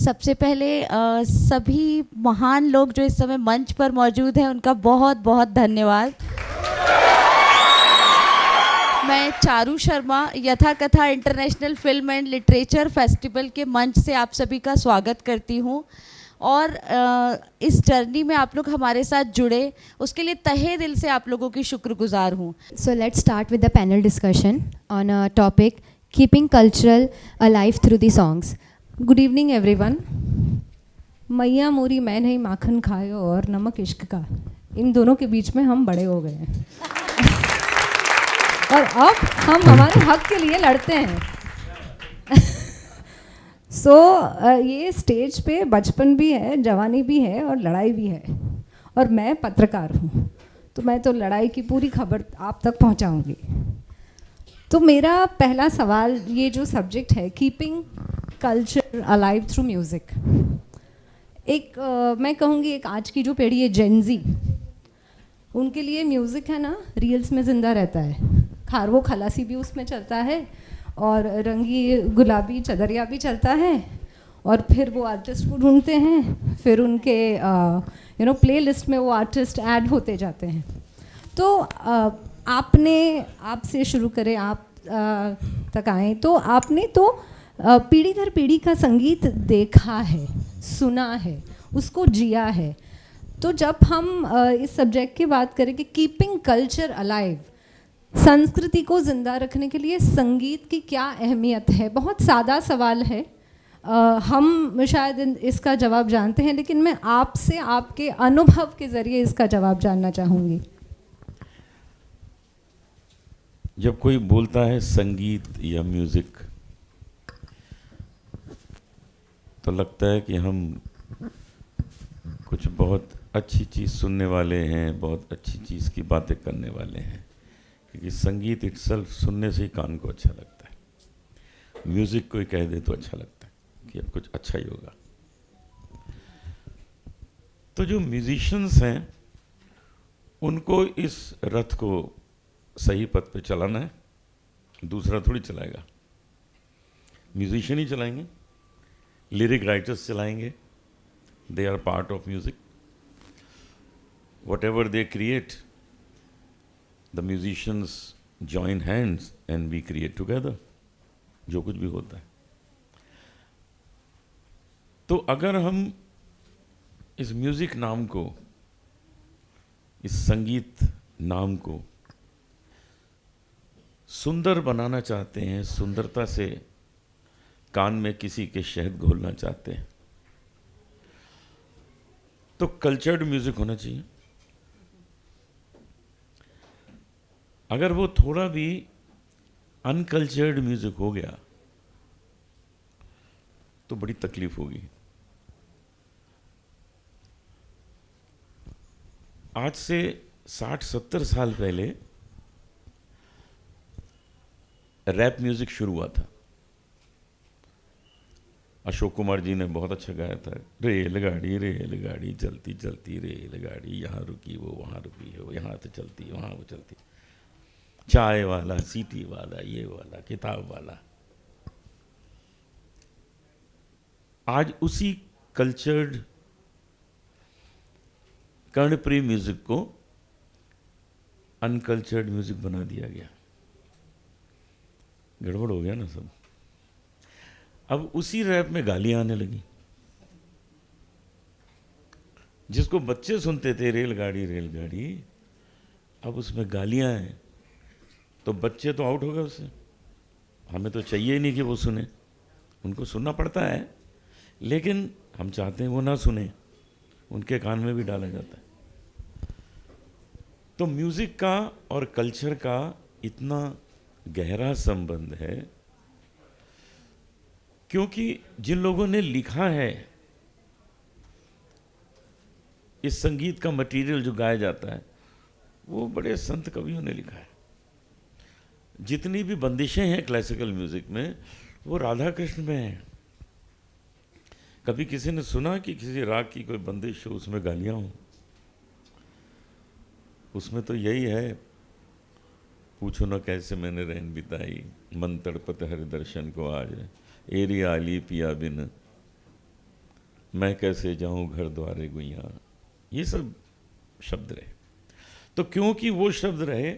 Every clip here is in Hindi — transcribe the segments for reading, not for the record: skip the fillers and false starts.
सबसे पहले सभी महान लोग जो इस समय मंच पर मौजूद हैं उनका बहुत बहुत धन्यवाद। मैं चारू शर्मा यथा कथा international film and literature festival के मंच से आप सभी का स्वागत करती हूँ और इस जर्नी में आप लोग हमारे साथ जुड़े उसके लिए तहे दिल से आप लोगों की शुक्रगुजार हूँ। So let's start with the panel discussion on a topic keeping cultural alive through the songs. Good evening everyone. मैया मोरी मैं नहीं माखन खायो और नमक इश्क का, इन दोनों के बीच में हम बड़े हो गए हैं और अब हम हमारे हक के लिए लड़ते हैं। ये स्टेज पे बचपन भी है, जवानी भी है और लड़ाई भी है, और मैं पत्रकार हूँ तो मैं तो लड़ाई की पूरी खबर आप तक पहुँचाऊँगी। तो मेरा पहला सवाल, ये जो सब्जेक्ट है keeping culture alive through music, मैं कहूँगी एक आज की जो पीढ़ी है जेनजी, उनके लिए म्यूज़िक है ना रील्स में ज़िंदा रहता है। खारवो खलासी भी उसमें चलता है और रंगी गुलाबी चदरिया भी चलता है, और फिर वो आर्टिस्ट को ढूंढते हैं, फिर उनके प्लेलिस्ट में वो आर्टिस्ट ऐड होते जाते हैं। तो आपसे शुरू करें, आप तक आएँ तो आपने तो पीढ़ी दर पीढ़ी का संगीत देखा है, सुना है, उसको जिया है। तो जब हम इस सब्जेक्ट की बात करें कि कीपिंग कल्चर अलाइव, संस्कृति को ज़िंदा रखने के लिए संगीत की क्या अहमियत है, बहुत सादा सवाल है। हम शायद इसका जवाब जानते हैं, लेकिन मैं आपसे आपके अनुभव के ज़रिए इसका जवाब जानना चाहूँगी। जब कोई बोलता है संगीत या म्यूज़िक तो लगता है कि हम कुछ बहुत अच्छी चीज़ सुनने वाले हैं, बहुत अच्छी चीज़ की बातें करने वाले हैं, क्योंकि संगीत इटसेल्फ सुनने से ही कान को अच्छा लगता है। म्यूज़िक कोई कह दे तो अच्छा लगता है कि अब कुछ अच्छा ही होगा। तो जो म्यूजिशियंस हैं उनको इस रथ को सही पथ पे चलाना है, दूसरा थोड़ी चलाएगा। म्यूजिशियन ही चलाएंगे, लिरिक राइटर्स चलाएंगे, they are part of music. Whatever they create, the musicians join hands and we create together, जो कुछ भी होता है। तो अगर हम इस म्यूजिक नाम को, इस संगीत नाम को सुंदर बनाना चाहते हैं, सुंदरता से कान में किसी के शहद घोलना चाहते हैं, तो कल्चर्ड म्यूजिक होना चाहिए। अगर वो थोड़ा भी अनकल्चर्ड म्यूजिक हो गया तो बड़ी तकलीफ होगी। आज से 60-70 साल पहले रैप म्यूजिक शुरू हुआ था। अशोक कुमार जी ने बहुत अच्छा गाया था, रेलगाड़ी चलती चलती रेलगाड़ी, यहाँ रुकी वो वहाँ रुकी हो, यहाँ तो चलती वहाँ वो चलती, चाय वाला, सीटी वाला, ये वाला, किताब वाला। आज उसी कल्चर्ड कर्णप्रिय म्यूजिक को अनकल्चर्ड म्यूजिक बना दिया गया। गड़बड़ हो गया ना सब। अब उसी रैप में गालियां आने लगी। जिसको बच्चे सुनते थे रेलगाड़ी, अब उसमें गालियां हैं, तो बच्चे तो आउट हो गए उससे। हमें तो चाहिए ही नहीं कि वो सुने, उनको सुनना पड़ता है, लेकिन हम चाहते हैं वो ना सुने, उनके कान में भी डाला जाता है। तो म्यूजिक का और कल्चर का इतना गहरा संबंध है, क्योंकि जिन लोगों ने लिखा है इस संगीत का मटेरियल जो गाया जाता है, वो बड़े संत कवियों ने लिखा है। जितनी भी बंदिशें हैं क्लासिकल म्यूजिक में, वो राधा कृष्ण में हैं। कभी किसी ने सुना कि किसी राग की कोई बंदिश हो उसमें गालियां हो? उसमें तो यही है, पूछो न कैसे मैंने रैन बिताई, मन तड़पत हर दर्शन को आज, एरी आली पिया बिन मैं कैसे जाऊं घर द्वारे गुइया, ये सब शब्द रहे। तो क्योंकि वो शब्द रहे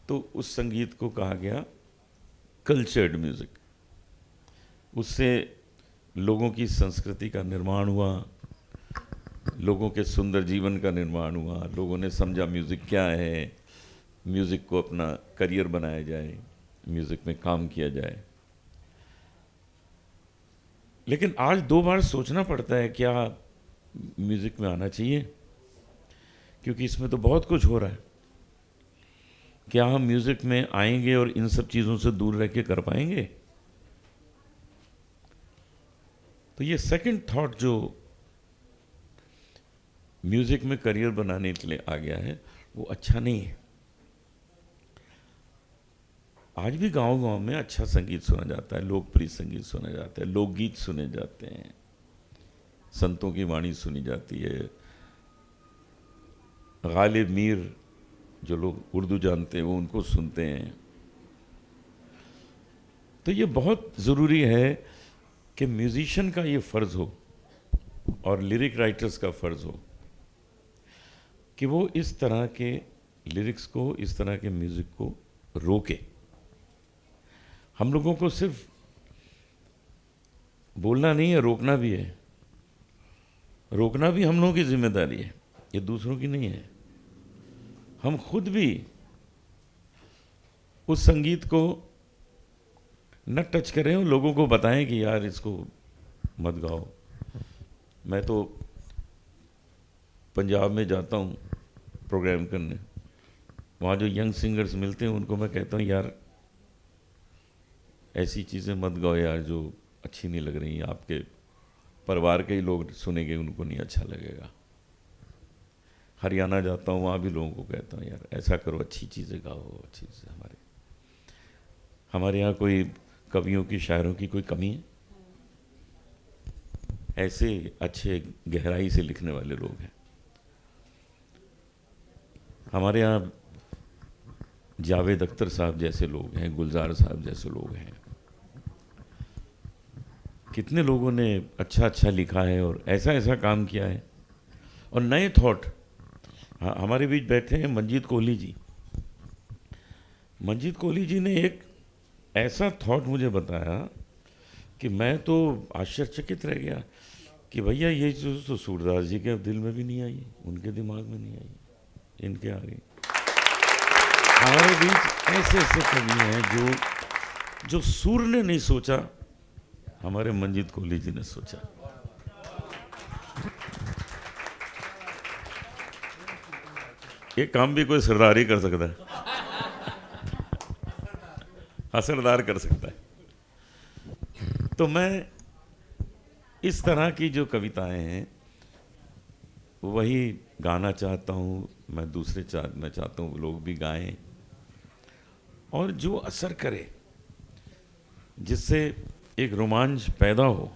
तो उस संगीत को कहा गया कल्चर्ड म्यूजिक। उससे लोगों की संस्कृति का निर्माण हुआ, लोगों के सुंदर जीवन का निर्माण हुआ, लोगों ने समझा म्यूज़िक क्या है, म्यूज़िक को अपना करियर बनाया जाए, म्यूज़िक में काम किया जाए। लेकिन आज 2 बार सोचना पड़ता है क्या म्यूज़िक में आना चाहिए, क्योंकि इसमें तो बहुत कुछ हो रहा है। क्या हम म्यूज़िक में आएंगे और इन सब चीज़ों से दूर रह के कर पाएंगे? तो ये सेकंड थॉट जो म्यूज़िक में करियर बनाने के लिए आ गया है वो अच्छा नहीं है। आज भी गांव-गांव में अच्छा संगीत सुना जाता है, लोकप्रिय संगीत सुना जाता है, लोकगीत सुने जाते हैं, संतों की वाणी सुनी जाती है। गालिब मीर जो लोग उर्दू जानते हैं वो उनको सुनते हैं। तो ये बहुत ज़रूरी है कि म्यूज़िशियन का ये फ़र्ज़ हो और लिरिक राइटर्स का फ़र्ज़ हो कि वो इस तरह के लिरिक्स को, इस तरह के म्यूज़िक को रोके। हम लोगों को सिर्फ बोलना नहीं है, रोकना भी है। रोकना भी हम लोगों की जिम्मेदारी है, ये दूसरों की नहीं है। हम खुद भी उस संगीत को न टच करें और लोगों को बताएं कि यार इसको मत गाओ। मैं तो पंजाब में जाता हूँ प्रोग्राम करने, वहाँ जो यंग सिंगर्स मिलते हैं उनको मैं कहता हूँ यार ऐसी चीज़ें मत गाओ यार जो अच्छी नहीं लग रही, आपके परिवार के ही लोग सुनेंगे, उनको नहीं अच्छा लगेगा। हरियाणा जाता हूँ, वहाँ भी लोगों को कहता हूँ यार ऐसा करो, अच्छी चीज़ें गाओ, अच्छी चीज़ें। हमारे यहाँ कोई कवियों की, शायरों की कोई कमी है? ऐसे अच्छे गहराई से लिखने वाले लोग हैं हमारे यहाँ। जावेद अख्तर साहब जैसे लोग हैं, गुलजार साहब जैसे लोग हैं। कितने लोगों ने अच्छा अच्छा लिखा है और ऐसा ऐसा काम किया है और नए थॉट। हमारे बीच बैठे हैं मंजीत कोहली जी। मंजीत कोहली जी ने एक ऐसा थॉट मुझे बताया कि मैं तो आश्चर्यचकित रह गया कि भैया ये चीज़ तो सूरदास जी के दिल में भी नहीं आई, उनके दिमाग में नहीं आई, इनके आ गई। हमारे बीच ऐसे ऐसे कवि हैं जो सूर ने नहीं सोचा, हमारे मंजीत कोहली जी ने सोचा। ये काम भी कोई सरदार ही कर सकता है, असरदार कर सकता है। तो मैं इस तरह की जो कविताएं हैं वही गाना चाहता हूँ। मैं मैं चाहता हूँ लोग भी गाएं और जो असर करे, जिससे एक रोमांच पैदा हो।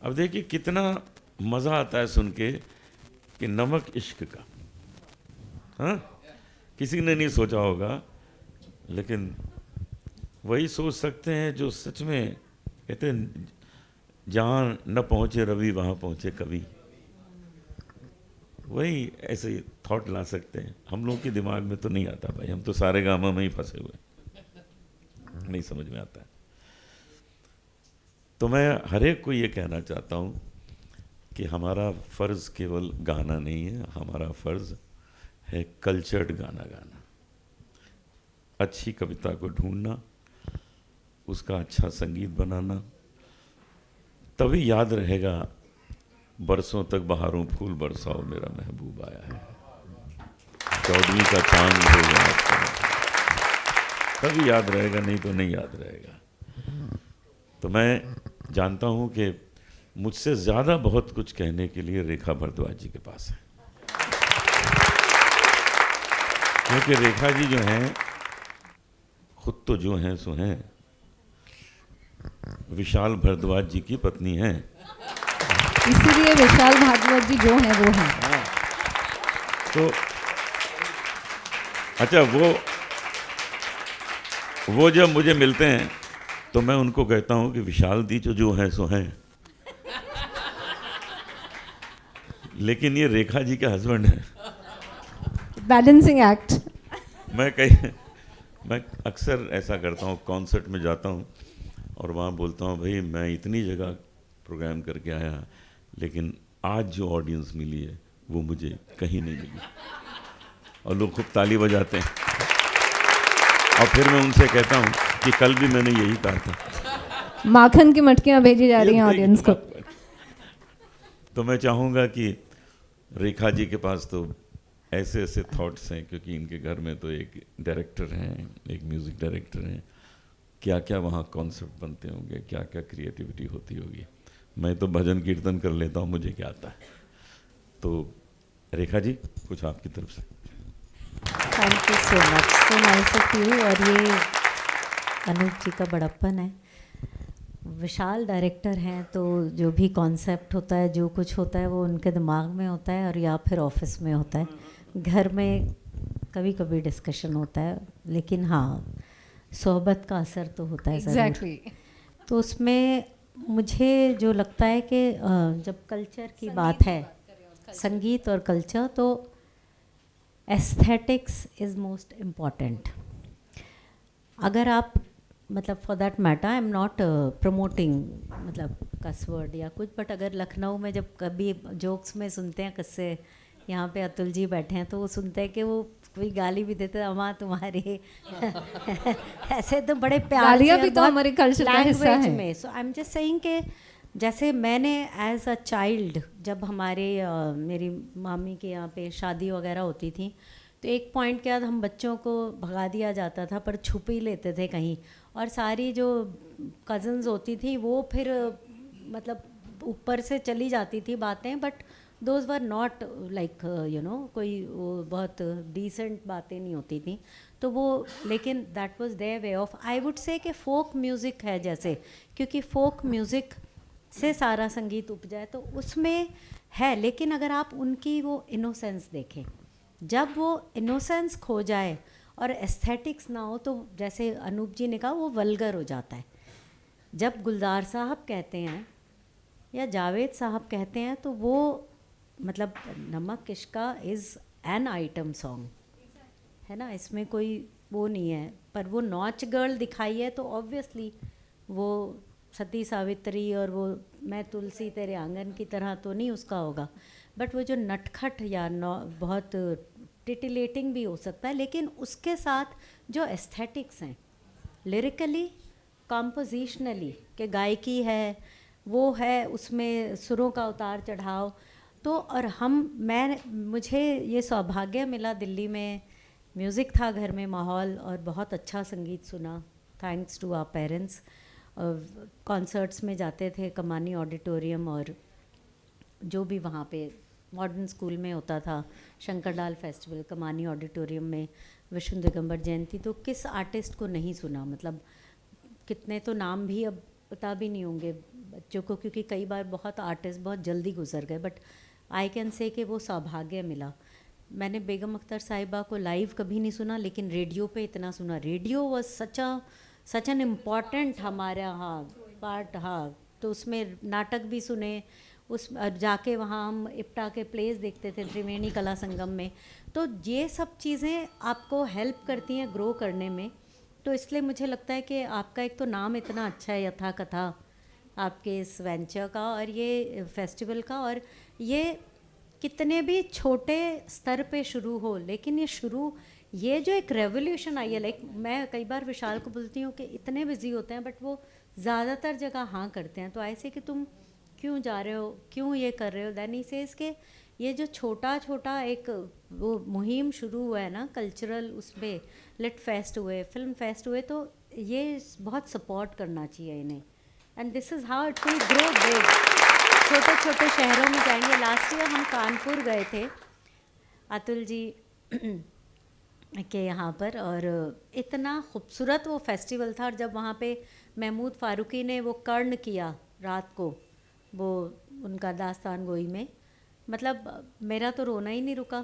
अब देखिए कितना मज़ा आता है सुन के कि नमक इश्क का, हाँ, किसी ने नहीं सोचा होगा, लेकिन वही सोच सकते हैं जो सच में कहते हैं जहाँ न पहुँचे रवि वहाँ पहुँचे कवि। वही ऐसे थॉट ला सकते हैं। हम लोगों के दिमाग में तो नहीं आता भाई, हम तो सारे गामा में ही फंसे हुए, नहीं समझ में आता है। तो मैं हर एक को ये कहना चाहता हूँ कि हमारा फ़र्ज़ केवल गाना नहीं है, हमारा फ़र्ज़ है कल्चर्ड गाना गाना, अच्छी कविता को ढूंढना, उसका अच्छा संगीत बनाना। तभी याद रहेगा बरसों तक बहारों फूल बरसाओ मेरा महबूब आया है, 14वीं का चांद हो गया, तभी याद रहेगा, नहीं तो नहीं याद रहेगा। तो मैं जानता हूँ कि मुझसे ज़्यादा बहुत कुछ कहने के लिए रेखा भारद्वाज जी के पास है, क्योंकि रेखा जी जो हैं खुद तो जो हैं सो हैं, विशाल भारद्वाज जी की पत्नी हैं, इसीलिए विशाल भारद्वाज जी जो हैं वो हैं। तो अच्छा वो जब मुझे मिलते हैं तो मैं उनको कहता हूँ कि विशाल दी जो हैं सो हैं, लेकिन ये रेखा जी के हस्बैंड हैं। Balancing act. मैं अक्सर ऐसा करता हूँ, कॉन्सर्ट में जाता हूँ और वहाँ बोलता हूँ भाई मैं इतनी जगह प्रोग्राम करके आया, लेकिन आज जो ऑडियंस मिली है वो मुझे कहीं नहीं मिली। और लोग खूब ताली बजाते हैं और फिर मैं उनसे कहता हूँ कि कल भी मैंने यही कहा था। माखन की मटकियां भेजी जा रही हैं ऑडियंस को। तो मैं चाहूँगा कि रेखा जी के पास तो ऐसे ऐसे थॉट्स हैं, क्योंकि इनके घर में तो एक डायरेक्टर हैं, एक म्यूज़िक डायरेक्टर हैं, क्या क्या वहाँ कॉन्सेप्ट बनते होंगे, क्या क्या क्रिएटिविटी होती होगी। मैं तो भजन कीर्तन कर लेता हूँ, मुझे क्या आता है। तो रेखा जी कुछ आपकी तरफ से। Thank you so much, so nice of you. और ये अनूप जी का बड़प्पन है। विशाल डायरेक्टर हैं तो जो भी कॉन्सेप्ट होता है, जो कुछ होता है वो उनके दिमाग में होता है और या फिर ऑफिस में होता है। घर में कभी कभी डिस्कशन होता है, लेकिन हाँ सोहबत का असर तो होता है एग्जैक्टली। तो उसमें मुझे जो लगता है कि जब कल्चर की बात है, संगीत और कल्चर, तो एस्थेटिक्स इज़ मोस्ट इम्पॉर्टेंट। अगर आप मतलब for that matter, I am not promoting मतलब कस वर्ड या कुछ, बट अगर लखनऊ में जब कभी जोक्स में सुनते हैं किससे, यहाँ पे अतुल जी बैठे हैं तो वो सुनते हैं कि वो कोई गाली भी देते हैं, अम्मा तुम्हारे ऐसे तो बड़े प्यार गालियाँ से भी और तो बहुत हमारे कल्चर का हिस्सा language है। में। सो आई एम जस्ट सेइंग कि जैसे मैंने एज अ चाइल्ड जब हमारे मेरी मामी के यहाँ पे शादी वगैरह होती थी, तो एक पॉइंट के बाद हम बच्चों को भगा दिया जाता था, पर छुप ही लेते थे कहीं, और सारी जो कज़न्स होती थी वो फिर मतलब ऊपर से चली जाती थी बातें, but those were not like you know कोई वो बहुत डिसेंट बातें नहीं होती थी। तो वो लेकिन that was their way of, I would say कि फोक म्यूज़िक है जैसे, क्योंकि फोक म्यूज़िक से सारा संगीत उपजा है तो उसमें है। लेकिन अगर आप उनकी वो इनोसेंस देखें, जब वो इनोसेंस खो जाए और एस्थेटिक्स ना हो, तो जैसे अनूप जी ने कहा वो वल्गर हो जाता है। जब गुलजार साहब कहते हैं या जावेद साहब कहते हैं तो वो मतलब नमक इश्का इज़ एन आइटम सॉन्ग है ना, इसमें कोई वो नहीं है। पर वो नॉच गर्ल दिखाई है तो ऑब्वियसली वो सती सावित्री और वो मैं तुलसी तेरे आंगन की तरह तो नहीं उसका होगा, बट वो जो नटखट या बहुत टिटिलेटिंग भी हो सकता है, लेकिन उसके साथ जो एस्थेटिक्स हैं लिरिकली कॉम्पोजिशनली के गायकी है वो है, उसमें सुरों का उतार चढ़ाव। तो और मुझे ये सौभाग्य मिला, दिल्ली में म्यूज़िक था घर में, माहौल, और बहुत अच्छा संगीत सुना thanks to our parents. Concerts में जाते थे कमानी ऑडिटोरियम, और जो भी वहाँ पे मॉडर्न स्कूल में होता था, शंकरलाल फेस्टिवल कमानी ऑडिटोरियम में, विष्णु दिगंबर जयंती, तो किस आर्टिस्ट को नहीं सुना, मतलब कितने तो नाम भी अब पता भी नहीं होंगे बच्चों को, क्योंकि कई बार बहुत आर्टिस्ट बहुत जल्दी गुजर गए, बट आई कैन से कि वो सौभाग्य मिला। मैंने बेगम अख्तर साहिबा को लाइव कभी नहीं सुना, लेकिन रेडियो पे इतना सुना। Radio was such an important हमारा हाँ पार्ट। हाँ, तो उसमें नाटक भी सुने, उस जाके वहाँ हम इप्टा के प्लेस देखते थे त्रिवेणी कला संगम में। तो ये सब चीज़ें आपको हेल्प करती हैं ग्रो करने में। तो इसलिए मुझे लगता है कि आपका एक तो नाम इतना अच्छा है यथा कथा आपके इस वेंचर का और ये फेस्टिवल का, और ये कितने भी छोटे स्तर पे शुरू हो, लेकिन ये जो एक रेवोल्यूशन आई है, लाइक मैं कई बार विशाल को बोलती हूँ कि इतने बिजी होते हैं बट वो ज़्यादातर जगह हाँ करते हैं, तो ऐसे कि तुम क्यों जा रहे हो, क्यों ये कर रहे हो, दैन ही सेज के ये जो छोटा छोटा एक वो मुहिम शुरू हुआ है ना कल्चरल, उसमें लिट फेस्ट हुए, फिल्म फेस्ट हुए, तो ये बहुत सपोर्ट करना चाहिए इन्हें, and this is how it will grow big. छोटे छोटे शहरों में जाएंगे। लास्ट ईयर हम कानपुर गए थे अतुल जी के यहाँ पर, और इतना खूबसूरत वो फेस्टिवल था, और जब वहाँ पे महमूद फारूकी ने वो कर्ण किया रात को, वो उनका दास्तान गोई में, मतलब मेरा तो रोना ही नहीं रुका,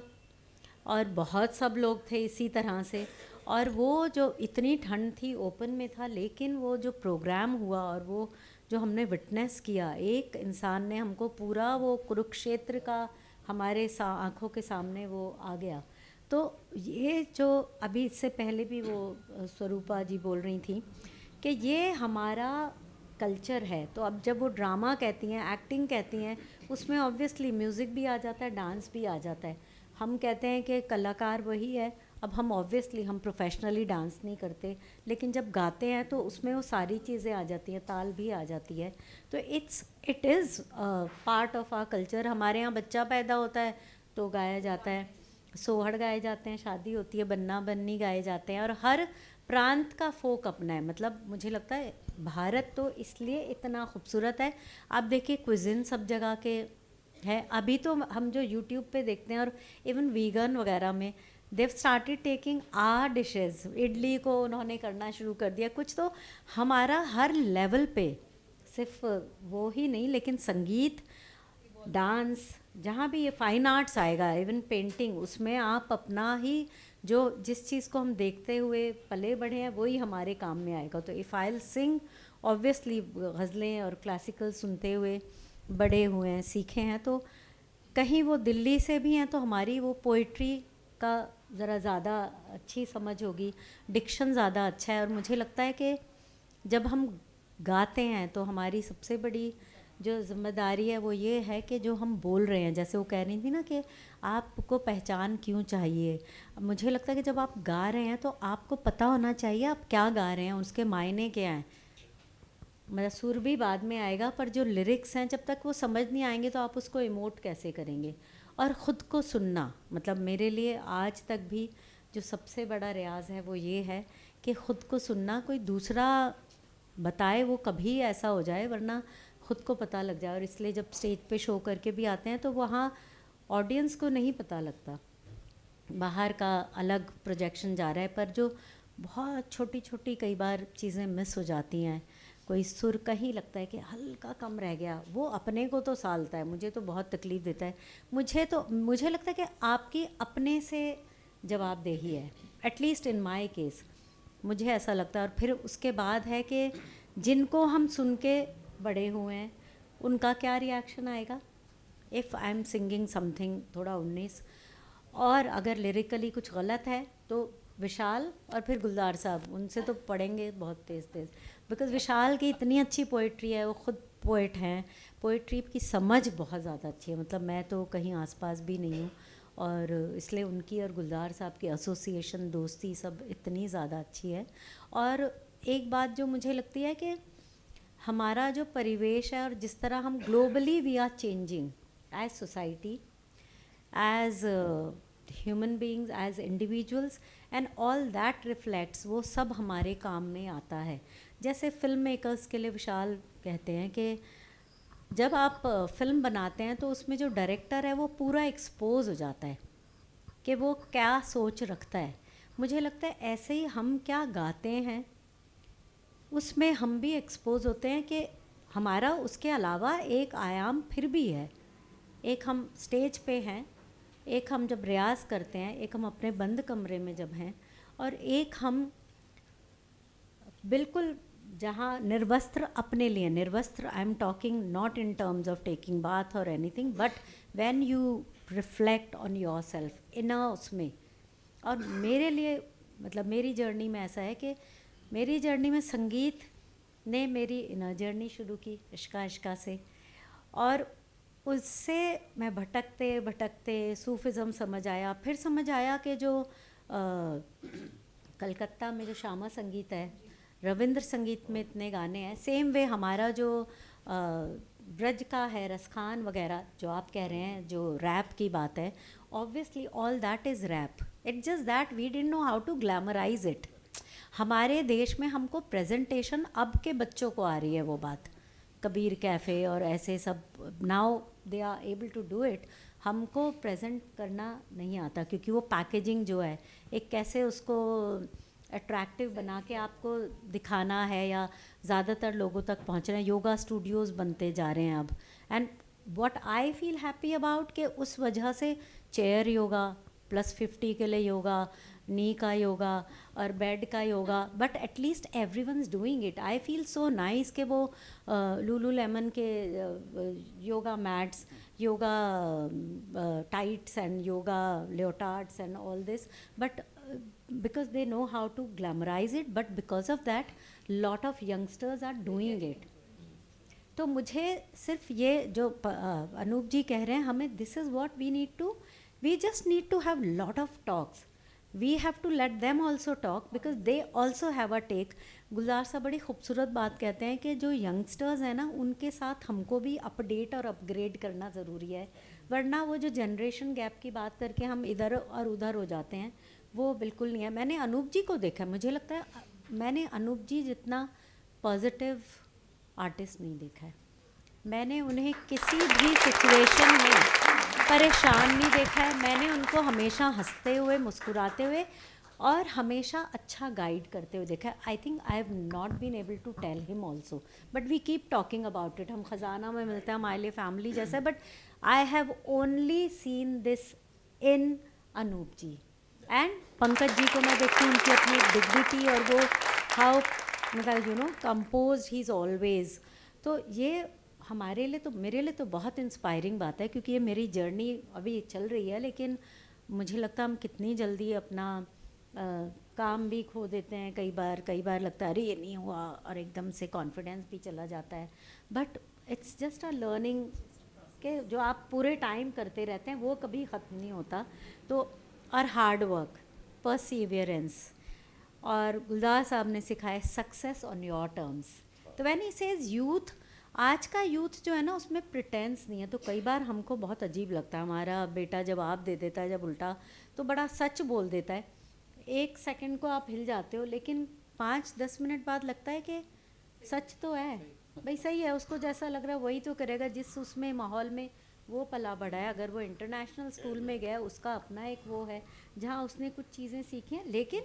और बहुत सब लोग थे इसी तरह से। और वो जो इतनी ठंड थी, ओपन में था, लेकिन वो जो प्रोग्राम हुआ और वो जो हमने विटनेस किया, एक इंसान ने हमको पूरा वो कुरुक्षेत्र का हमारे आँखों के सामने वो आ गया। तो ये जो अभी इससे पहले भी वो स्वरूपा जी बोल रही थी कि ये हमारा कल्चर है। तो अब जब वो ड्रामा कहती हैं, एक्टिंग कहती हैं, उसमें ऑब्वियसली म्यूज़िक भी आ जाता है, डांस भी आ जाता है। हम कहते हैं कि कलाकार वही है। अब हम ऑब्वियसली हम प्रोफेशनली डांस नहीं करते, लेकिन जब गाते हैं तो उसमें वो सारी चीज़ें आ जाती हैं, ताल भी आ जाती है। तो it is part of our culture. हमारे यहाँ बच्चा पैदा होता है तो गाया जाता है, सोहड़ गाए जाते हैं, शादी होती है बन्ना बन्नी गाए जाते हैं, और हर प्रांत का फोक अपना है। मतलब मुझे लगता है भारत तो इसलिए इतना खूबसूरत है। आप देखिए क्विज़िन सब जगह के है। अभी तो हम जो यूट्यूब पे देखते हैं और इवन वीगन वगैरह में Dev started taking our dishes, idli को उन्होंने करना शुरू कर दिया। कुछ तो हमारा हर लेवल पे, सिर्फ वो ही नहीं लेकिन संगीत, डांस, जहाँ भी ये फाइन आर्ट्स आएगा, इवन पेंटिंग, उसमें आप अपना ही जो जिस चीज़ को हम देखते हुए पले बढ़े हैं वही हमारे काम में आएगा। तो if I will sing, obviously गज़लें और क्लासिकल सुनते हुए बड़े हुए हैं, सीखे हैं, तो कहीं वो दिल्ली से भी हैं तो हमारी वो पोइट्री का ज़रा ज़्यादा अच्छी समझ होगी, डिक्शन ज़्यादा अच्छा है। और मुझे लगता है कि जब हम गाते हैं तो हमारी सबसे बड़ी जो जिम्मेदारी है वो ये है कि जो हम बोल रहे हैं, जैसे वो कह रही थी ना कि आपको पहचान क्यों चाहिए, मुझे लगता है कि जब आप गा रहे हैं तो आपको पता होना चाहिए आप क्या गा रहे हैं, उसके मायने क्या हैं। मतलब सुर भी बाद में आएगा, पर जो लिरिक्स हैं जब तक वो समझ नहीं आएंगे तो आप उसको इमोट कैसे करेंगे। और ख़ुद को सुनना, मतलब मेरे लिए आज तक भी जो सबसे बड़ा रियाज है वो ये है कि ख़ुद को सुनना, कोई दूसरा बताए वो कभी ऐसा हो जाए, वरना ख़ुद को पता लग जाए। और इसलिए जब स्टेज पे शो करके भी आते हैं तो वहाँ ऑडियंस को नहीं पता लगता, बाहर का अलग प्रोजेक्शन जा रहा है, पर जो बहुत छोटी छोटी कई बार चीज़ें मिस हो जाती हैं, कोई सुर कहीं लगता है कि हल्का कम रह गया, वो अपने को तो सालता है, मुझे तो बहुत तकलीफ़ देता है। मुझे लगता है कि आपकी अपने से जवाबदेही है, एटलीस्ट इन माय केस मुझे ऐसा लगता है। और फिर उसके बाद है कि जिनको हम सुन के बड़े हुए हैं उनका क्या रिएक्शन आएगा। If I am singing something थोड़ा 19 और अगर लिरिकली कुछ गलत है तो विशाल और फिर गुलजार साहब, उनसे तो पढ़ेंगे बहुत तेज़ तेज़, बिकॉज़ विशाल की इतनी अच्छी पोइट्री है, वो ख़ुद पोइट हैं, पोइट्री की समझ बहुत ज़्यादा अच्छी है। मतलब मैं तो कहीं आसपास भी नहीं हूँ, और इसलिए उनकी और गुलजार साहब की एसोसिएशन, दोस्ती सब इतनी ज़्यादा अच्छी है। और एक बात जो मुझे लगती है कि हमारा जो परिवेश है और जिस तरह हम globally we are changing as society, as human beings, as individuals, and all that reflects, वो सब हमारे काम में आता है। जैसे फिल्म मेकर्स के लिए विशाल कहते हैं कि जब आप फिल्म बनाते हैं तो उसमें जो डायरेक्टर है वो पूरा एक्सपोज हो जाता है कि वो क्या सोच रखता है। मुझे लगता है ऐसे ही हम क्या गाते हैं उसमें हम भी एक्सपोज होते हैं कि हमारा उसके अलावा एक आयाम फिर भी है। एक हम स्टेज पे हैं, एक हम जब रियाज़ करते हैं, एक हम अपने बंद कमरे में जब हैं, और एक हम बिल्कुल जहाँ निर्वस्त्र अपने लिए, निर्वस्त्र I am talking not in terms of taking bath और anything, but when you reflect on your self in उसमें। और मेरे लिए मतलब मेरी जर्नी में ऐसा है कि मेरी जर्नी में संगीत ने मेरी इनर जर्नी शुरू की इश्का इश्का से, और उससे मैं भटकते भटकते सूफिज़म समझ आया। फिर समझ आया कि जो कलकत्ता में जो श्यामा संगीत है, रविंद्र संगीत में इतने गाने हैं, सेम वे हमारा जो ब्रज का है, रसखान वगैरह जो आप कह रहे हैं, जो रैप की बात है, obviously all that is rap, it's just that we didn't know how to glamorise it. हमारे देश में हमको प्रेजेंटेशन अब के बच्चों को आ रही है वो बात, कबीर कैफ़े और ऐसे सब, now they are able to do it. हमको प्रेजेंट करना नहीं आता, क्योंकि वो पैकेजिंग जो है, एक कैसे उसको अट्रैक्टिव बना के आपको दिखाना है या ज़्यादातर लोगों तक पहुंचना है। योगा स्टूडियोज़ बनते जा रहे हैं अब, and what I feel happy about कि उस वजह से चेयर योगा, +50 के लिए योगा, नी का योगा और बेड का yoga, but at least everyone is doing it. I feel so nice कि वो लूलू लेमन के yoga mats, yoga tights and yoga leotards and all this, but because they know how to glamorize it, but because of that lot of youngsters are doing it. तो मुझे सिर्फ ये जो अनूप जी कह रहे हैं, हमें this is what we need to, we just need to have lot of talks. We have to let them also talk because they also have a take. Gulzar साहब बड़ी खूबसूरत बात कहते हैं कि जो यंगस्टर्स हैं ना, उनके साथ हमको भी अपडेट और अपग्रेड करना ज़रूरी है, वरना वो जो जनरेशन गैप की बात करके हम इधर और उधर हो जाते हैं, वो बिल्कुल नहीं है. मैंने अनूप जी को देखा, मुझे लगता है मैंने अनूप जी जितना पॉजिटिव आर्टिस्ट नहीं देखा है. मैंने उन्हें किसी भी सिचुएशन में परेशान नहीं देखा है. मैंने उनको हमेशा हंसते हुए, मुस्कुराते हुए और हमेशा अच्छा गाइड करते हुए देखा है. I think I have not been able to tell him also, but we keep talking about it. हम ख़जाना में मिलते हैं, हमारे लिए फैमिली जैसे, but I have only seen this in Anup ji. And Pankaj ji को मैं देखती हूँ, उनकी अपनी डिग्निटी और वो हाउ मतलब कंपोज ही इज़ ऑलवेज. तो ये हमारे लिए तो, मेरे लिए तो बहुत इंस्पायरिंग बात है, क्योंकि ये मेरी जर्नी अभी चल रही है, लेकिन मुझे लगता है हम कितनी जल्दी अपना काम भी खो देते हैं. कई बार लगता है अरे ये नहीं हुआ, और एकदम से कॉन्फिडेंस भी चला जाता है. But it's just a learning के जो आप पूरे टाइम करते रहते हैं वो कभी ख़त्म नहीं होता. तो और हार्ड वर्क, परसीवियरेंस, और गुलजार साहब ने सिखाया सक्सेस ऑन योर टर्म्स. तो व्हेन ही सेज यूथ, आज का यूथ जो है ना, उसमें प्रिटेंस नहीं है. तो कई बार हमको बहुत अजीब लगता है, हमारा बेटा जवाब दे देता है जब उल्टा, तो बड़ा सच बोल देता है. 1 सेकंड को आप हिल जाते हो, लेकिन 5-10 मिनट बाद लगता है कि सच तो है भाई, सही है, उसको जैसा लग रहा है वही तो करेगा, जिस उसमें माहौल में वो पला बढ़ा है. अगर वो इंटरनेशनल स्कूल में गया, उसका अपना एक वो है जहाँ उसने कुछ चीज़ें सीखी हैं, लेकिन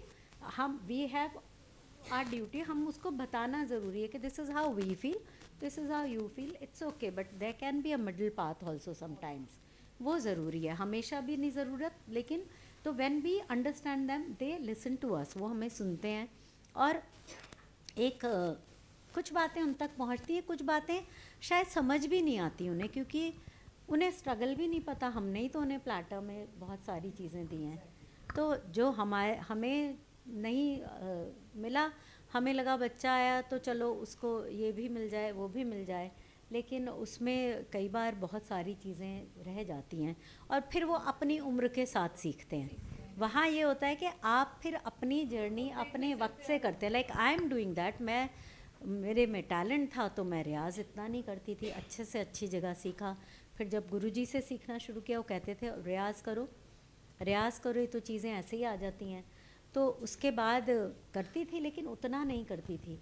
हम वी हैव आवर ड्यूटी, हम उसको बताना ज़रूरी है कि this is how we feel, this is how you feel, it's okay, but there can be a middle path also sometimes. वो ज़रूरी है, हमेशा भी नहीं ज़रूरत, लेकिन तो when we understand them, they listen to us, वो हमें सुनते हैं. और एक कुछ बातें उन तक पहुंचती हैं, कुछ बातें शायद समझ भी नहीं आती उन्हें, क्योंकि उन्हें स्ट्रगल भी नहीं पता. हमने ही तो उन्हें प्लेटर में बहुत सारी चीज़ें दी हैं. तो जो हमें नहीं मिला, हमें लगा बच्चा आया तो चलो उसको ये भी मिल जाए, वो भी मिल जाए, लेकिन उसमें कई बार बहुत सारी चीज़ें रह जाती हैं, और फिर वो अपनी उम्र के साथ सीखते हैं. वहाँ ये होता है कि आप फिर अपनी जर्नी अपने वक्त से करते हैं. Like I am doing that. मेरे में टैलेंट था तो मैं रियाज़ इतना नहीं करती थी, अच्छे से अच्छी जगह सीखा. फिर जब गुरुजी से सीखना शुरू किया, वो कहते थे रियाज़ करो तो चीज़ें ऐसे ही आ जाती हैं. तो उसके बाद करती थी, लेकिन उतना नहीं करती थी.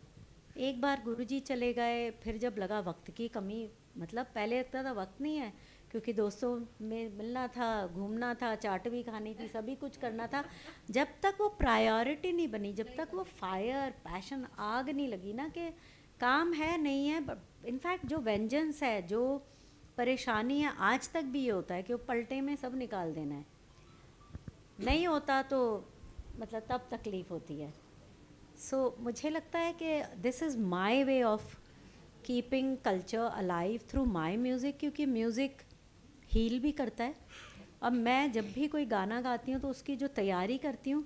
एक बार गुरुजी चले गए, फिर जब लगा वक्त की कमी, मतलब पहले लगता था वक्त नहीं है, क्योंकि दोस्तों में मिलना था, घूमना था, चाट भी खानी थी, सभी कुछ करना था. जब तक वो प्रायोरिटी नहीं बनी, जब तक वो फायर, पैशन, आग नहीं लगी ना कि काम है नहीं है. इनफैक्ट जो वेंजेंस है, जो परेशानी है, आज तक भी ये होता है कि वो पलटे में सब निकाल देना है. नहीं होता तो मतलब तब तकलीफ़ होती है. सो मुझे लगता है कि this is my way of keeping culture alive through my music, क्योंकि म्यूज़िक हील भी करता है. अब मैं जब भी कोई गाना गाती हूँ तो उसकी जो तैयारी करती हूँ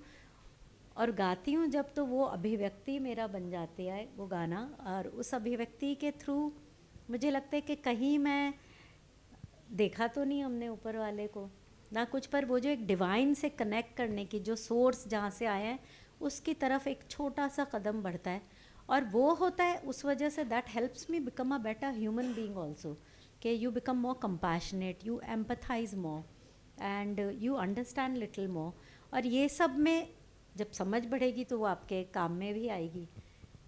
और गाती हूँ जब, तो वो अभिव्यक्ति मेरा बन जाती है वो गाना, और उस अभिव्यक्ति के थ्रू मुझे लगता है कि कहीं मैं देखा तो नहीं हमने ऊपर वाले को ना कुछ, पर वो जो एक डिवाइन से कनेक्ट करने की जो सोर्स जहाँ से आया है, उसकी तरफ एक छोटा सा कदम बढ़ता है. और वो होता है उस वजह से that helps me become a better human being also, कि you become more compassionate, you empathise more and you understand little more. और ये सब में जब समझ बढ़ेगी तो वो आपके काम में भी आएगी.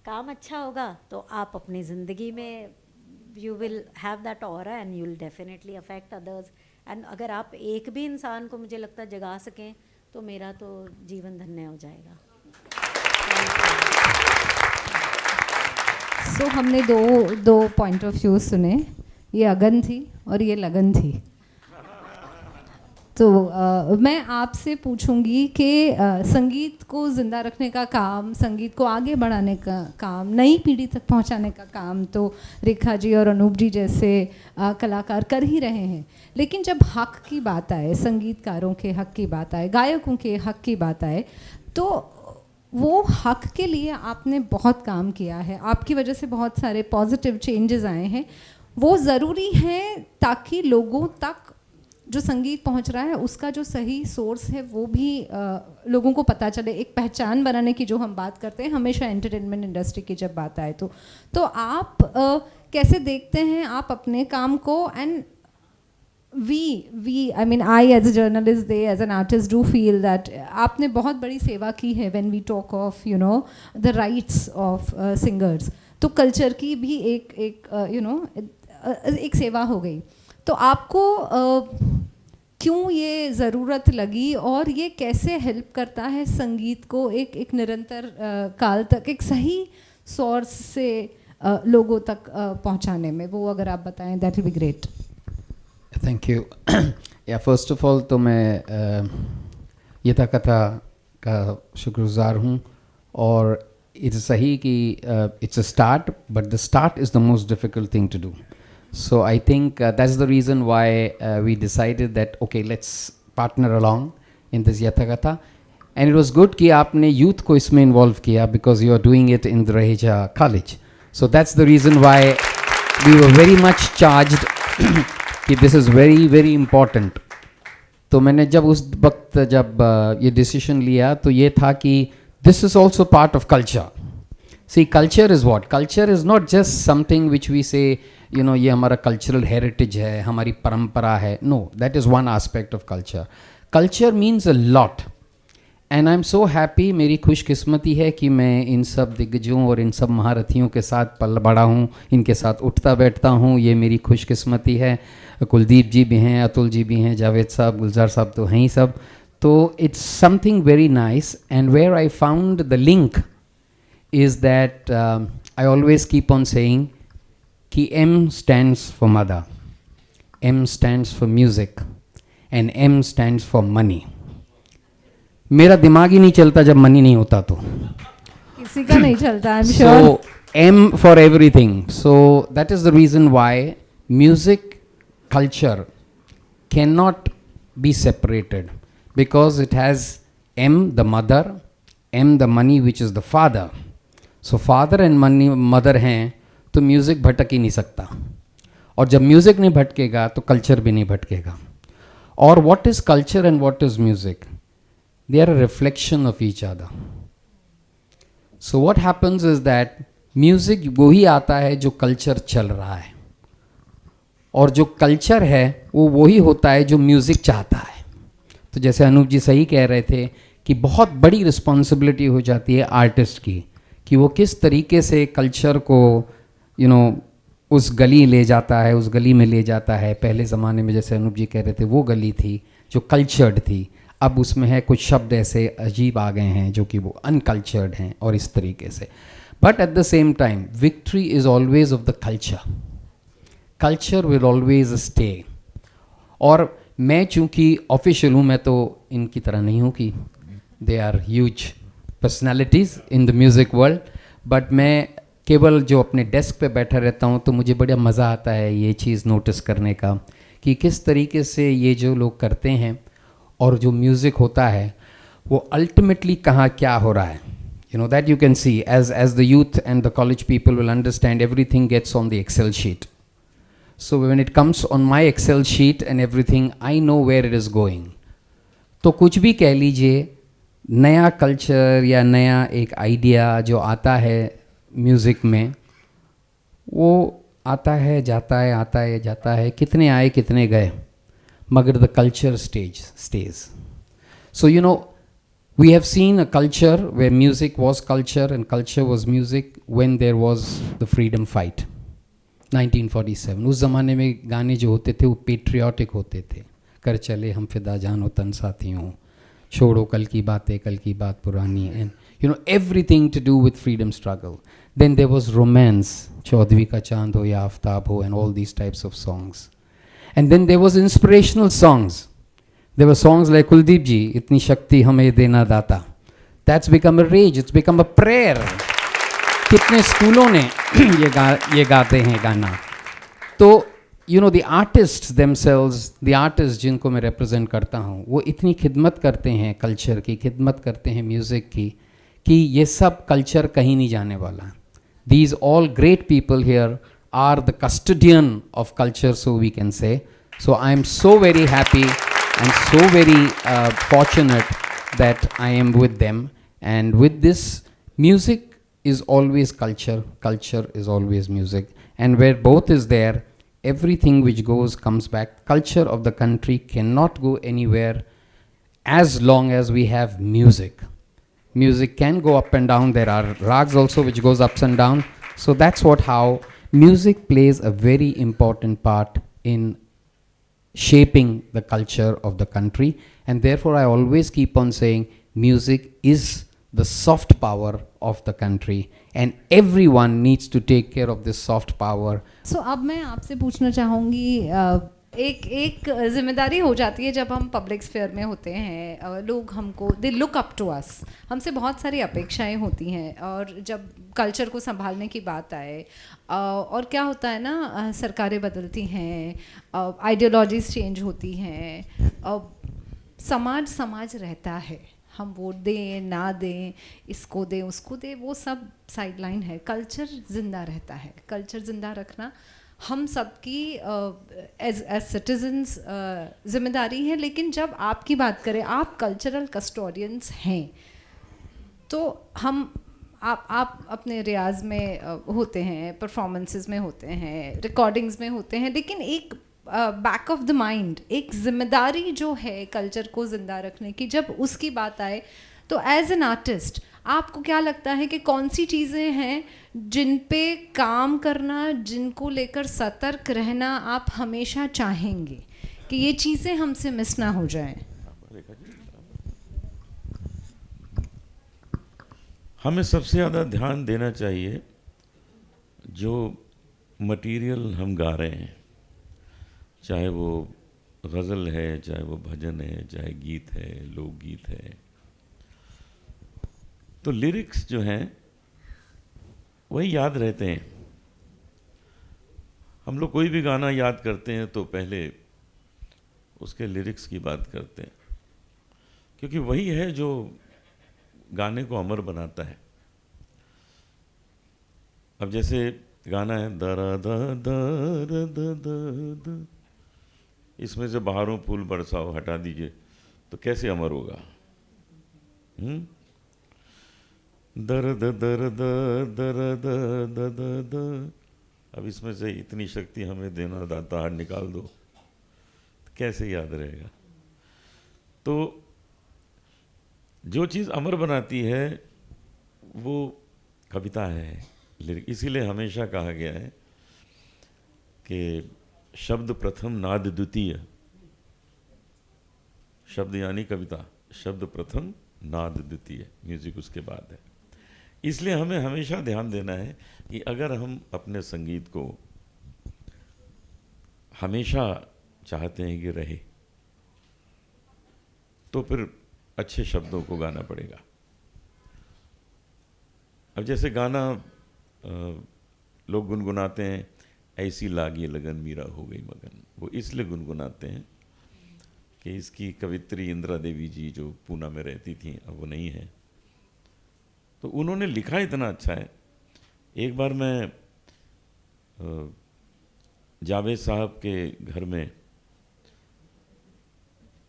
काम अच्छा होगा तो आप अपनी ज़िंदगी में you will have that aura and you will definitely affect others. And अगर आप एक भी इंसान को मुझे लगता है जगा सकें तो मेरा तो जीवन धन्य हो जाएगा. सो हमने दो पॉइंट ऑफ व्यू सुने. ये अगन थी और ये लगन थी. तो मैं आपसे पूछूंगी कि संगीत को ज़िंदा रखने का काम, संगीत को आगे बढ़ाने का काम, नई पीढ़ी तक पहुंचाने का काम तो रेखा जी और अनूप जी जैसे कलाकार कर ही रहे हैं, लेकिन जब हक की बात आए, संगीतकारों के हक की बात आए, गायकों के हक की बात आए, तो वो हक के लिए आपने बहुत काम किया है, आपकी वजह से बहुत सारे पॉजिटिव चेंजेस आए हैं। वो ज़रूरी है ताकि लोगों तक जो संगीत पहुंच रहा है उसका जो सही सोर्स है वो भी लोगों को पता चले, एक पहचान बनाने की जो हम बात करते हैं हमेशा एंटरटेनमेंट इंडस्ट्री की जब बात आए तो आप कैसे देखते हैं आप अपने काम को? And we I mean I as a journalist, they as an artist do feel that आपने बहुत बड़ी सेवा की है when we talk of you know the rights of singers. तो कल्चर की भी एक एक सेवा हो गई। तो आपको क्यों ये ज़रूरत लगी और ये कैसे हेल्प करता है संगीत को एक निरंतर काल तक एक सही सोर्स से लोगों तक पहुंचाने में? वो अगर आप बताएं that will be great. Thank you. या फर्स्ट ऑफ ऑल तो मैं यथाकथा का शुक्रगुजार हूँ, और इट्स सही कि it's a start, but the start is the most difficult thing to do. So I think that's the reason why we decided that okay, let's partner along in this Yathakatha, and it was good कि आपने youth को इसमें involve किया because you are doing it in the Raheja College. So that's the reason why we were very much charged कि this is very very important. तो मैंने जब उस वक्त जब ये decision लिया तो ये था कि this is also part of culture. See, culture is what? Culture is not just something which we say, you know, ये हमारा cultural heritage है, हमारी परंपरा है. No, that is one aspect of culture. Culture means a lot. And I'm so happy, मेरी खुशकिस्मती है कि मैं इन सब दिग्गजों और इन सब महारथियों के साथ पल बड़ा हूँ, इनके साथ उठता बैठता हूँ, ये मेरी खुशकिस्मती है. कुलदीप जी भी हैं, अतुल जी भी हैं, जावेद साहब, गुलजार साहब तो हैं ही सब. तो it's something very nice, and where I found the link is that I always keep on saying कि M stands for mother, M stands for music, and M stands for money. मेरा दिमाग ही नहीं चलता जब मनी नहीं होता तो. किसी का नहीं चलता, I'm sure. So M for everything. So that is the reason why music culture cannot be separated, because it has M the mother, M the money which is the father. So father and money mother हैं तो म्यूज़िक भटक ही नहीं सकता, और जब म्यूज़िक नहीं भटकेगा तो कल्चर भी नहीं भटकेगा. और what is culture and what is music? They are a reflection of each other. So what happens is that music वही आता है जो कल्चर चल रहा है, और जो कल्चर है वो वही होता है जो म्यूज़िक चाहता है. तो जैसे अनूप जी सही कह रहे थे कि बहुत बड़ी रिस्पॉन्सिबिलिटी हो जाती है आर्टिस्ट की कि वो किस तरीके से कल्चर को उस गली ले जाता है, उस गली में ले जाता है. पहले ज़माने में जैसे अनूप जी कह रहे थे वो गली थी जो कल्चर्ड थी, अब उसमें है कुछ शब्द ऐसे अजीब आ गए हैं जो कि वो अनकल्चर्ड हैं, और इस तरीके से. But at the same time victory is always of the culture. Culture will always stay. और मैं चूँकि ऑफिशियल हूँ, मैं तो इनकी तरह नहीं हूँ कि they are huge personalities in the music world, but मैं केवल जो अपने डेस्क पे बैठा रहता हूँ तो मुझे बड़ा मज़ा आता है ये चीज़ नोटिस करने का कि किस तरीके से ये जो लोग करते हैं और जो म्यूज़िक होता है वो अल्टीमेटली कहाँ क्या हो रहा है. That you can see as the youth and the college people will understand, everything gets on the Excel sheet. So when it comes on my Excel sheet and everything, I know where it is going. तो कुछ भी कह लीजिए, नया कल्चर या नया एक आइडिया जो आता है म्यूज़िक में, वो आता है जाता है, आता है जाता है, कितने आए कितने गए, मगर the culture stays. So we have seen a culture where music was culture and culture was music when there was the freedom fight. 1947 उस ज़माने में गाने जो होते थे वो पेट्रियाटिक होते थे. कर चले हम फिदा जानो तन साथियों, छोड़ो कल की बात पुरानी, and everything to do with freedom struggle. Then there was romance, Chaudhary का चांद हो या आफ्ताब हो, and all these types of songs. And then there was inspirational songs. There were songs like Kuldeep ji, Itni Shakti Hame Dena Data. That's become a rage, it's become a prayer. कितने स्कूलों ने ये गाते हैं गाना. तो you know the artist themselves, the artist जिनको मैं रिप्रेजेंट करता हूँ, वो इतनी खिदमत करते हैं कल्चर की, खिदमत करते हैं म्यूज़िक की, कि ये सब कल्चर कहीं नहीं जाने वाला. These all great people here are the custodian of culture, so we can say. So I am so very happy and so very fortunate that I am with them. And with this, music is always culture, culture is always music. And where both is there, everything which goes comes back. Culture of the country cannot go anywhere as long as we have music. Music can go up and down. There are rags also which goes ups and down. So that's what how music plays a very important part in shaping the culture of the country. And therefore I always keep on saying music is the soft power of the country, and everyone needs to take care of this soft power. So अब मैं आपसे पूछना चाहूँगी, एक जिम्मेदारी हो जाती है जब हम पब्लिक स्फेयर में होते हैं, लोग हमको they look up to us, हमसे बहुत सारी अपेक्षाएं होती हैं, और जब कल्चर को संभालने की बात आए, और क्या होता है ना, सरकारें बदलती हैं, आइडियोलॉजीज चेंज होती हैं, समाज रहता है, हम वोट दें ना दें, इसको दें उसको दें, वो सब साइडलाइन है. कल्चर ज़िंदा रहता है. कल्चर ज़िंदा रखना हम सबकी एज सिटीजन्स जिम्मेदारी है. लेकिन जब आपकी बात करें, आप कल्चरल कस्टोडियंस हैं, तो आप अपने रियाज में होते हैं, परफॉर्मेंसेस में होते हैं, रिकॉर्डिंग्स में होते हैं, लेकिन एक बैक ऑफ द माइंड एक जिम्मेदारी जो है कल्चर को ज़िंदा रखने की, जब उसकी बात आए, तो एज एन आर्टिस्ट आपको क्या लगता है कि कौन सी चीज़ें हैं जिन पे काम करना, जिनको लेकर सतर्क रहना आप हमेशा चाहेंगे कि ये चीज़ें हमसे मिस ना हो जाएं? हमें सबसे ज़्यादा ध्यान देना चाहिए जो मटेरियल हम गा रहे हैं, चाहे वो गज़ल है, चाहे वो भजन है, चाहे गीत है, लोकगीत है. तो लिरिक्स जो हैं वही याद रहते हैं. हम लोग कोई भी गाना याद करते हैं तो पहले उसके लिरिक्स की बात करते हैं, क्योंकि वही है जो गाने को अमर बनाता है. अब जैसे गाना है दरा दा दर द द, इसमें से बाहरों फूल बरसाओ हटा दीजिए, तो कैसे अमर होगा? दर्द दर्द दर्द दर्द, अब इसमें से इतनी शक्ति हमें देना दाता हाथ निकाल दो, तो कैसे याद रहेगा? तो जो चीज़ अमर बनाती है वो कविता है, लिरिक. इसीलिए हमेशा कहा गया है कि शब्द प्रथम नाद द्वितीय. शब्द यानी कविता, शब्द प्रथम नाद द्वितीय, म्यूजिक उसके बाद है. इसलिए हमें हमेशा ध्यान देना है कि अगर हम अपने संगीत को हमेशा चाहते हैं कि रहे, तो फिर अच्छे शब्दों को गाना पड़ेगा. अब जैसे गाना लोग गुनगुनाते हैं, ऐसी लागी लगन मीरा हो गई मगन, वो इसलिए गुनगुनाते हैं कि इसकी कवित्री इंदिरा देवी जी जो पूना में रहती थी, अब वो नहीं है, तो उन्होंने लिखा इतना अच्छा है. एक बार मैं जावेद साहब के घर में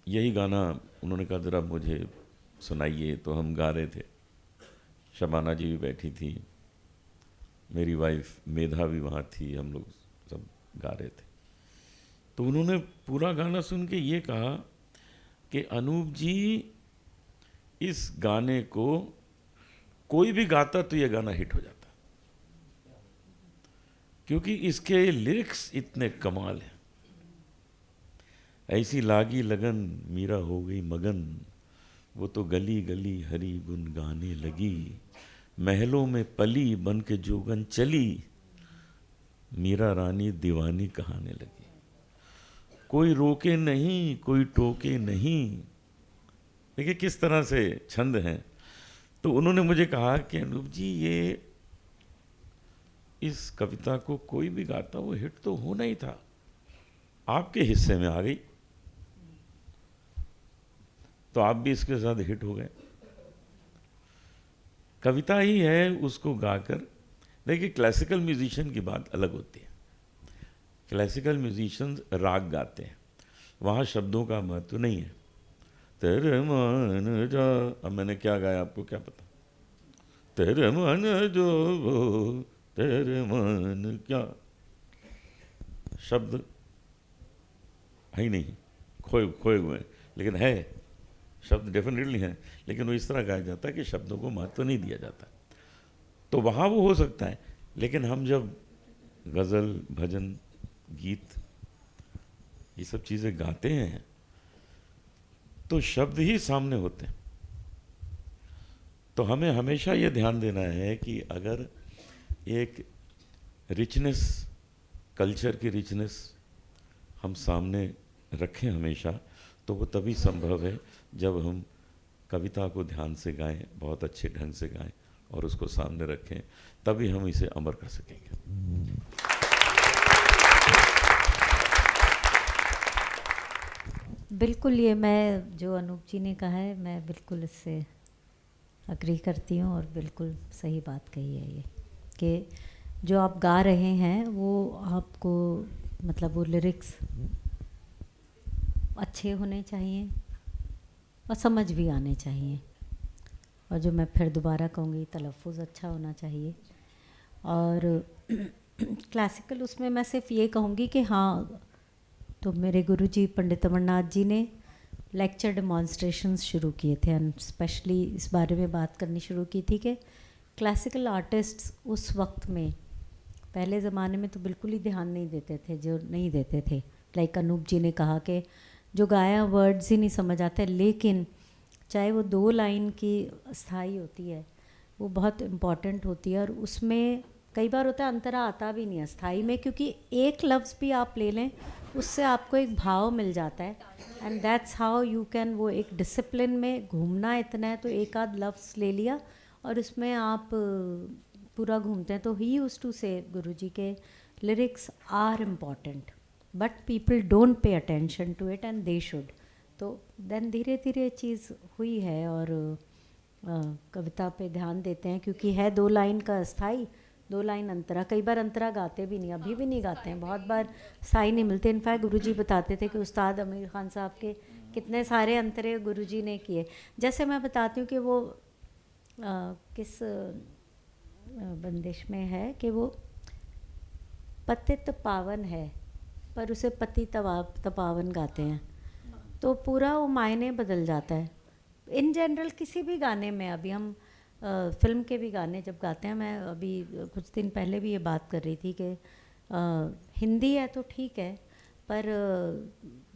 यही गाना उन्होंने कहा ज़रा मुझे सुनाइए, तो हम गा रहे थे. शबाना जी भी बैठी थी, मेरी वाइफ मेधा भी वहाँ थी, हम लोग सब गा रहे थे. तो उन्होंने पूरा गाना सुन के ये कहा कि अनूप जी, इस गाने को कोई भी गाता तो ये गाना हिट हो जाता, क्योंकि इसके लिरिक्स इतने कमाल हैं. ऐसी लागी लगन मीरा हो गई मगन, वो तो गली गली हरी गुन गाने लगी, महलों में पली बन के जोगन चली, मीरा रानी दीवानी कहाने लगी. कोई रोके नहीं, कोई टोके नहीं। देखिए किस तरह से छंद हैं। तो उन्होंने मुझे कहा कि अनूप जी, ये इस कविता को कोई भी गाता वो हिट तो होना ही था, आपके हिस्से में आ गई, तो आप भी इसके साथ हिट हो गए। कविता ही है, उसको गाकर। देखिए क्लासिकल म्यूजिशियन की बात अलग होती है। क्लासिकल म्यूजिशियंस राग गाते हैं, वहाँ शब्दों का महत्व नहीं है। तेरे मन जा, अब मैंने क्या गाया आपको क्या पता। तेरे मन जो वो, तेरे मन क्या, शब्द है ही नहीं, खोए खोए हुए हैं। लेकिन है, शब्द डेफिनेटली हैं, लेकिन वो इस तरह गाया जाता है कि शब्दों को महत्व नहीं दिया जाता। तो वहाँ वो हो सकता है, लेकिन हम जब गज़ल, भजन, गीत, ये सब चीज़ें गाते हैं तो शब्द ही सामने होते हैं। तो हमें हमेशा ये ध्यान देना है कि अगर एक रिचनेस, कल्चर की रिचनेस हम सामने रखें हमेशा, तो वो तभी संभव है जब हम कविता को ध्यान से गाएं, बहुत अच्छे ढंग से गाएं और उसको सामने रखें, तभी हम इसे अमर कर सकेंगे। बिल्कुल, ये मैं जो अनूप जी ने कहा है मैं बिल्कुल इससे अग्री करती हूँ और बिल्कुल सही बात कही है ये, कि जो आप गा रहे हैं वो आपको मतलब वो लिरिक्स अच्छे होने चाहिए और समझ भी आने चाहिए, और जो मैं फिर दोबारा कहूँगी तलफ़ुज़ अच्छा होना चाहिए। और क्लासिकल उसमें मैं सिर्फ ये कहूँगी कि हाँ, तो मेरे गुरुजी पंडित अमरनाथ जी ने लेक्चर डेमॉन्स्ट्रेशंस शुरू किए थे, एंड स्पेशली इस बारे में बात करनी शुरू की थी कि क्लासिकल आर्टिस्ट्स उस वक्त में, पहले ज़माने में तो बिल्कुल ही ध्यान नहीं देते थे, जो नहीं देते थे। लाइक अनूप जी ने कहा कि जो गाया वर्ड्स ही नहीं समझ आते, लेकिन चाहे वो 2 लाइन की स्थाई होती है वो बहुत इम्पॉर्टेंट होती है, और उसमें कई बार होता है अंतरा आता भी नहीं है स्थाई में, क्योंकि एक लफ्ज़ भी आप ले लें उससे आपको एक भाव मिल जाता है, and that's how you can, वो एक डिसिप्लिन में घूमना इतना है तो एक आध लफ्ज़ ले लिया और उसमें आप पूरा घूमते हैं। तो ही यूज्ड टू से, गुरुजी के, lyrics are important but people don't pay attention to it and they should. तो देन धीरे धीरे चीज़ हुई है और कविता पे ध्यान देते हैं, क्योंकि है 2 लाइन का स्थाई, 2 लाइन अंतरा। कई बार अंतरा गाते भी नहीं, अभी भी नहीं गाते हैं, बहुत बार स्थाई नहीं मिलते। इनफैक्ट गुरुजी बताते थे कि उस्ताद आमिर खान साहब के कितने सारे अंतरे गुरुजी ने किए। जैसे मैं बताती हूँ कि वो किस बंदिश में है कि वो पतित पावन है पर उसे पति तपावन गाते हैं, तो पूरा वो मायने बदल जाता है। इन जनरल किसी भी गाने में, अभी हम फिल्म के भी गाने जब गाते हैं, मैं अभी कुछ दिन पहले भी ये बात कर रही थी कि हिंदी है तो ठीक है, पर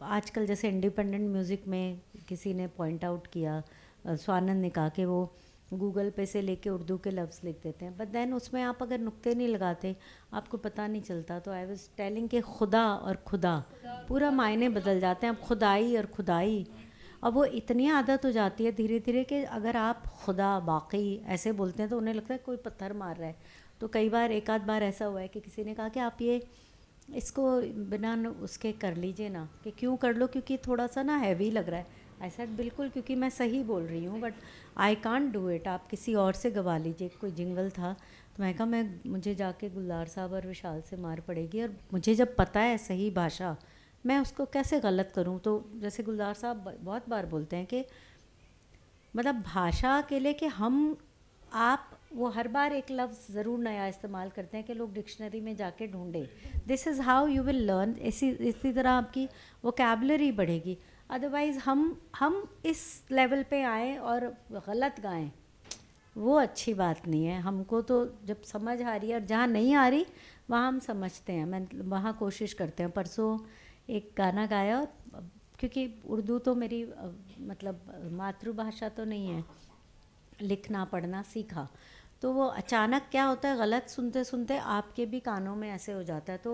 आजकल जैसे इंडिपेंडेंट म्यूज़िक में किसी ने पॉइंट आउट किया, स्वानंद ने कहा कि वो गूगल पे से लेके उर्दू के लफ्ज़ लिख देते हैं, बट देन उसमें आप अगर नुक्ते नहीं लगाते आपको पता नहीं चलता। तो आई वाज टेलिंग कि खुदा और खुदा पूरा मायने बदल जाते हैं। अब खुदाई और खुदाई, अब वो इतनी आदत हो जाती है धीरे धीरे कि अगर आप खुदा बाकी ऐसे बोलते हैं तो उन्हें लगता है कोई पत्थर मार रहा है। तो कई बार, एक आध बार ऐसा हुआ है कि किसी ने कहा कि आप ये इसको बिना उसके कर लीजिए ना, कि क्यों कर लो, क्योंकि थोड़ा सा ना हैवी लग रहा है। आई सेड बिल्कुल, क्योंकि मैं सही बोल रही हूँ but I can't do it, आप किसी और से गवा लीजिए। कोई जिंगल था तो मैं कहा मुझे जाके गुलजार साहब और विशाल से मार पड़ेगी, और मुझे जब पता है सही भाषा मैं उसको कैसे गलत करूं। तो जैसे गुलजार साहब बहुत बार बोलते हैं कि मतलब भाषा के लिए कि आप वो हर बार एक लफ्ज़ ज़रूर नया इस्तेमाल करते हैं कि लोग डिक्शनरी में जाके ढूंढें। This is how you will learn. इसी तरह आपकी वोकैबुलरी बढ़ेगी। अदरवाइज़ हम इस लेवल पे आए और गलत गाएं, वो अच्छी बात नहीं है। हमको तो जब समझ आ रही है, और जहाँ नहीं आ रही वहाँ हम समझते हैं, मैं वहाँ कोशिश करते हैं। परसों एक गाना गाया, क्योंकि उर्दू तो मेरी मतलब मातृभाषा तो नहीं है, लिखना पढ़ना सीखा, तो वो अचानक क्या होता है, गलत सुनते सुनते आपके भी कानों में ऐसे हो जाता है। तो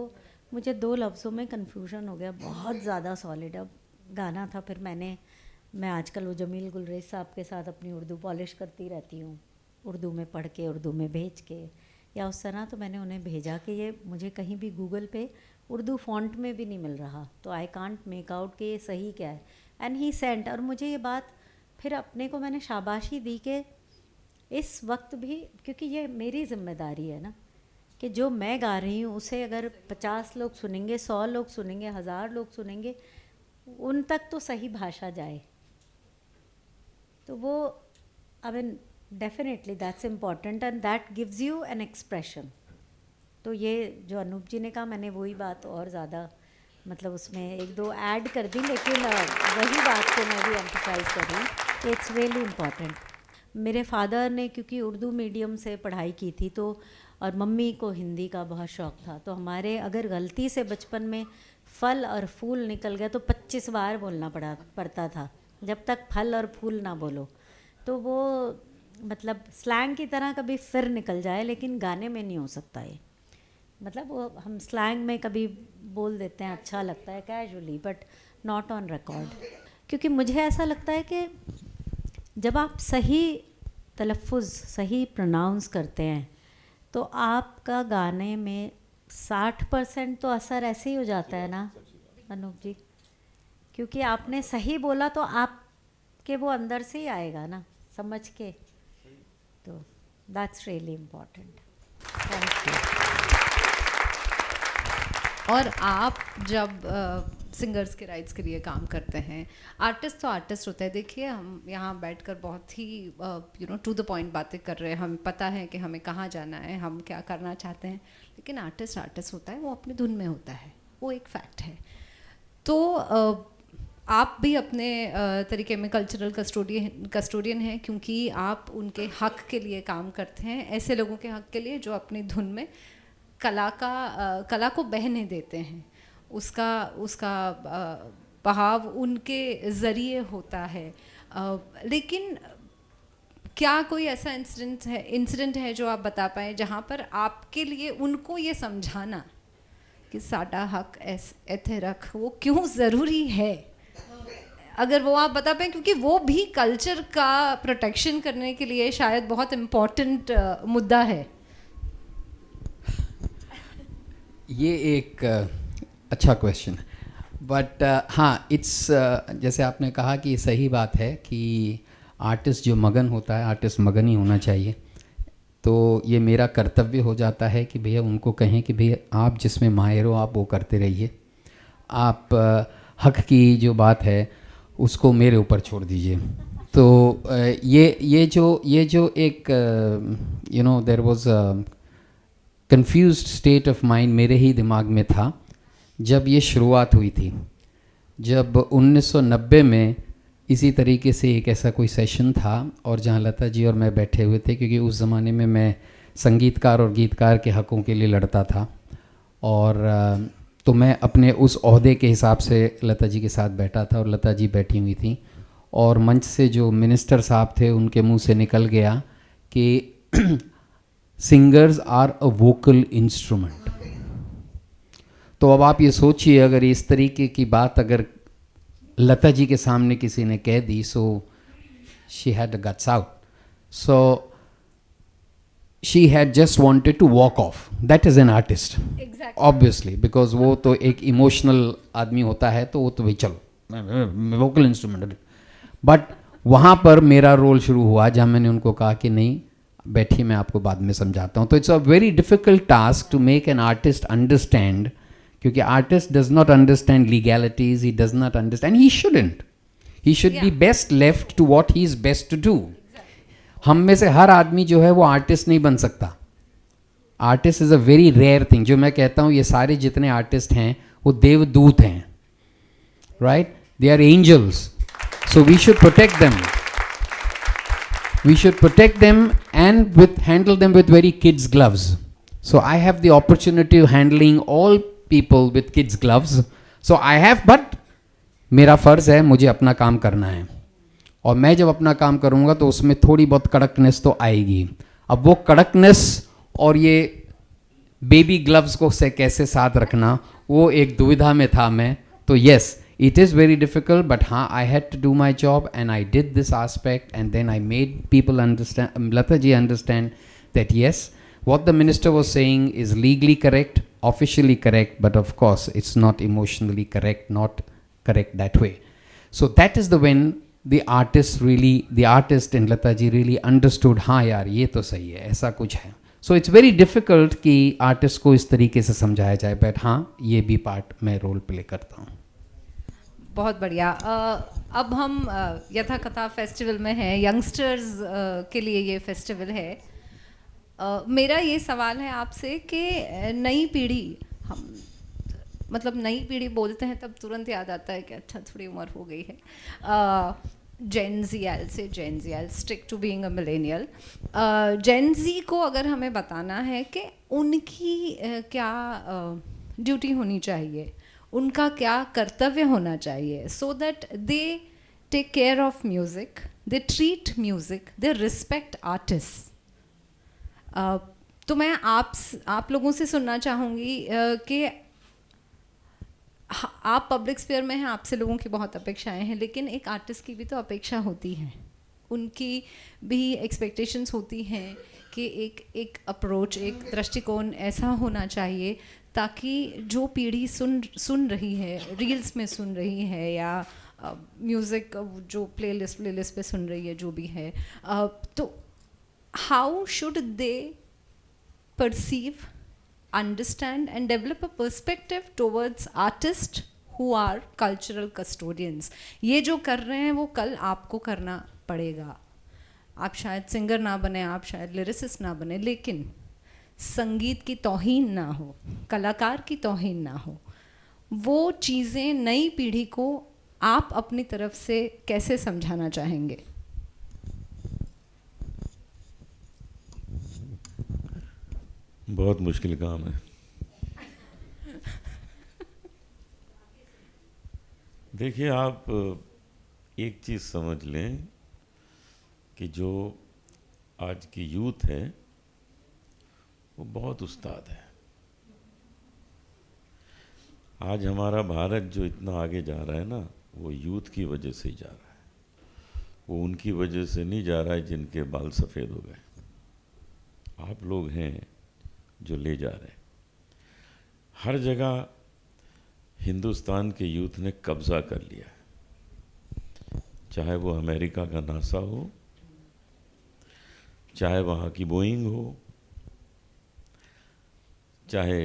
मुझे 2 लफ्ज़ों में कन्फ्यूजन हो गया, बहुत ज़्यादा सॉलिड अब गाना था। फिर मैं आजकल वो जमील गुलरेज साहब के साथ अपनी उर्दू पॉलिश करती रहती हूँ, उर्दू में पढ़ के, उर्दू में भेज के, या उस तरह। तो मैंने उन्हें भेजा कि ये मुझे कहीं भी गूगल पे उर्दू फॉन्ट में भी नहीं मिल रहा, तो आई कांट मेक आउट कि ये सही क्या है। एंड ही सेंट, और मुझे ये बात फिर अपने को मैंने शाबाशी दी कि इस वक्त भी, क्योंकि ये मेरी जिम्मेदारी है ना, कि जो मैं गा रही हूँ उसे अगर 50 लोग सुनेंगे, 100 लोग सुनेंगे, 1000 लोग सुनेंगे, उन तक तो सही भाषा जाए। तो वो I mean definitely that's important and that gives you an expression. तो ये जो अनूप जी ने कहा, मैंने वही बात और ज़्यादा मतलब उसमें 1-2 ऐड कर दी, लेकिन वही बात को मैं भी एम्फसाइज कर रही हूँ कि इट्स रियली इम्पॉर्टेंट। मेरे फादर ने क्योंकि उर्दू मीडियम से पढ़ाई की थी, तो और मम्मी को हिंदी का बहुत शौक़ था, तो हमारे अगर गलती से बचपन में फल और फूल निकल गया तो 25 बार बोलना पड़ता था, जब तक फल और फूल ना बोलो। तो वो मतलब स्लैंग की तरह कभी फिर निकल जाए, लेकिन गाने में नहीं हो सकता ये। मतलब वो हम स्लैंग में कभी बोल देते हैं, अच्छा लगता है casually, but not on record. क्योंकि मुझे ऐसा लगता है कि जब आप सही तलफ़ुज़, सही प्रोनाउंस करते हैं, तो आपका गाने में 60% तो असर ऐसे ही हो जाता है ना अनूप जी, क्योंकि आपने सही बोला तो आपके वो अंदर से ही आएगा ना, समझ के। तो that's really important. Thank you. और आप जब सिंगर्स के राइट्स के लिए काम करते हैं, आर्टिस्ट तो आर्टिस्ट होता है। देखिए, हम यहाँ बैठकर बहुत ही टू द पॉइंट बातें कर रहे हैं, हमें पता है कि हमें कहाँ जाना है, हम क्या करना चाहते हैं, लेकिन आर्टिस्ट आर्टिस्ट होता है, वो अपनी धुन में होता है, वो एक फैक्ट है। तो आप भी अपने तरीके में कल्चरल कस्टोडियन हैं, क्योंकि आप उनके हक़ के लिए काम करते हैं, ऐसे लोगों के हक़ के लिए जो अपनी धुन में कला को बहने देते हैं, उसका बहाव उनके ज़रिए होता है। लेकिन क्या कोई ऐसा इंसिडेंट है जो आप बता पाएँ जहाँ पर आपके लिए उनको ये समझाना कि साडा हक ऐथे रख, वो क्यों ज़रूरी है, अगर वो आप बता पाएँ, क्योंकि वो भी कल्चर का प्रोटेक्शन करने के लिए शायद बहुत इम्पॉर्टेंट मुद्दा है। ये एक अच्छा क्वेश्चन है, बट हाँ, इट्स जैसे आपने कहा कि सही बात है कि आर्टिस्ट जो मगन होता है, आर्टिस्ट मगन ही होना चाहिए। तो ये मेरा कर्तव्य हो जाता है कि भैया उनको कहें कि भैया आप जिसमें माहिर हो आप वो करते रहिए, आप हक की जो बात है उसको मेरे ऊपर छोड़ दीजिए। तो ये जो एक there was confused state of mind मेरे ही दिमाग में था जब ये शुरुआत हुई थी। जब 1990 में इसी तरीके से एक ऐसा कोई सेशन था और जहाँ लता जी और मैं बैठे हुए थे, क्योंकि उस ज़माने में मैं संगीतकार और गीतकार के हक़ों के लिए लड़ता था, और तो मैं अपने उस ओहदे के हिसाब से लता जी के साथ बैठा था और लता जी बैठी हुई थी, और मंच से जो मिनिस्टर साहब थे उनके मुंह से निकल गया कि singers are a vocal instrument. तो अब आप ये सोचिए, अगर इस तरीके की बात अगर लता जी के सामने किसी ने कह दी, so she had guts out, so she had just wanted to walk off. That is an artist obviously, because वो तो एक इमोशनल आदमी होता है, तो वो तो भाई चलो वोकल इंस्ट्रूमेंट। बट वहाँ पर मेरा रोल शुरू हुआ जहाँ मैंने उनको कहा कि नहीं बैठिए, मैं आपको बाद में समझाता हूँ। तो it's a very difficult task to make an artist understand, क्योंकि artist does not understand legalities, he does not understand, he shouldn't, he should be best left to what he is best to do. हम में से हर आदमी जो है वो आर्टिस्ट नहीं बन सकता। Artist is a very rare thing. जो मैं कहता हूँ ये सारे जितने आर्टिस्ट हैं वो देवदूत हैं, right? They are angels, so we should protect them, we should protect them and handle them with very kids gloves. So I have the opportunity of handling all people with kids gloves, so I have, but मेरा फ़र्ज़ है, मुझे अपना काम करना है, और मैं जब अपना काम करूँगा तो उसमें थोड़ी बहुत कड़कनेस तो आएगी। अब वो कड़कनेस और ये बेबी ग्लव्स को से कैसे साथ रखना, वो एक दुविधा में था मैं. तो yes, it is very difficult, but हाँ, I had to do my job and I did this aspect, and then I made people understand, Lata ji understand that yes, what the minister was saying is legally correct, officially correct, but of course it's not emotionally correct, not correct that way. So that is the when the artist in Lata ji really understood, हाँ यार ये तो सही है, ऐसा कुछ है. So it's very difficult कि आर्टिस्ट को इस तरीके से समझाया जाए, बट हाँ ये भी पार्ट मैं रोल प्ले करता हूँ. बहुत बढ़िया. अब हम यथा कथा फेस्टिवल में हैं. यंगस्टर्स के लिए ये फेस्टिवल है. मेरा ये सवाल है आपसे कि नई पीढ़ी, हम मतलब नई पीढ़ी बोलते हैं तब तुरंत याद आता है कि अच्छा थोड़ी उम्र हो गई है. Gen Z, I stick to being a millennial. Gen Z को अगर हमें बताना है कि उनकी क्या ड्यूटी होनी चाहिए, उनका क्या कर्तव्य होना चाहिए, so that they take care of music, they treat music, they respect artist. तो मैं आप लोगों से सुनना चाहूँगी कि आप पब्लिक स्फीयर में हैं, आपसे लोगों की बहुत अपेक्षाएं हैं, लेकिन एक आर्टिस्ट की भी तो अपेक्षा होती है, उनकी भी एक्सपेक्टेशंस होती हैं कि एक अप्रोच, एक दृष्टिकोण ऐसा होना चाहिए ताकि जो पीढ़ी सुन रही है, रील्स में सुन रही है या म्यूज़िक जो प्लेलिस्ट पे सुन रही है, जो भी है, तो how should they perceive, understand and develop a perspective towards artists who are cultural custodians. ये जो कर रहे हैं वो कल आपको करना पड़ेगा. आप शायद सिंगर ना बने, आप शायद लिरिसिस्ट ना बने, लेकिन संगीत की तौहीन ना हो, कलाकार की तौहीन ना हो. वो चीज़ें नई पीढ़ी को आप अपनी तरफ से कैसे समझाना चाहेंगे? बहुत मुश्किल काम है. देखिए, आप एक चीज़ समझ लें कि जो आज की यूथ है वो बहुत उस्ताद है. आज हमारा भारत जो इतना आगे जा रहा है ना, वो यूथ की वजह से ही जा रहा है. वो उनकी वजह से नहीं जा रहा है जिनके बाल सफ़ेद हो गए. आप लोग हैं जो ले जा रहे हैं. हर जगह हिंदुस्तान के यूथ ने कब्ज़ा कर लिया है, चाहे वो अमेरिका का नासा हो, चाहे वहाँ की बोइंग हो, चाहे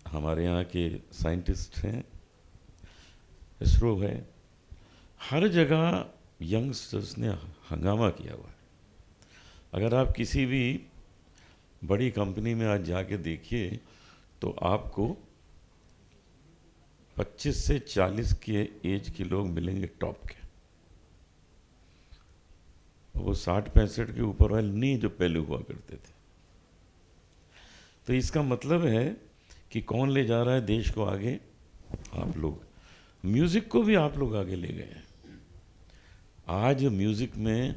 हमारे यहाँ के साइंटिस्ट हैं, इसरो है. हर जगह यंगस्टर्स ने हंगामा किया हुआ है. अगर आप किसी भी बड़ी कंपनी में आज जाके देखिए तो आपको 25 से 40 के एज के लोग मिलेंगे टॉप के. वो 60-65 के ऊपर वाले नहीं जो पहले हुआ करते थे. तो इसका मतलब है कि कौन ले जा रहा है देश को आगे? आप लोग. म्यूज़िक को भी आप लोग आगे ले गए हैं. आज म्यूज़िक में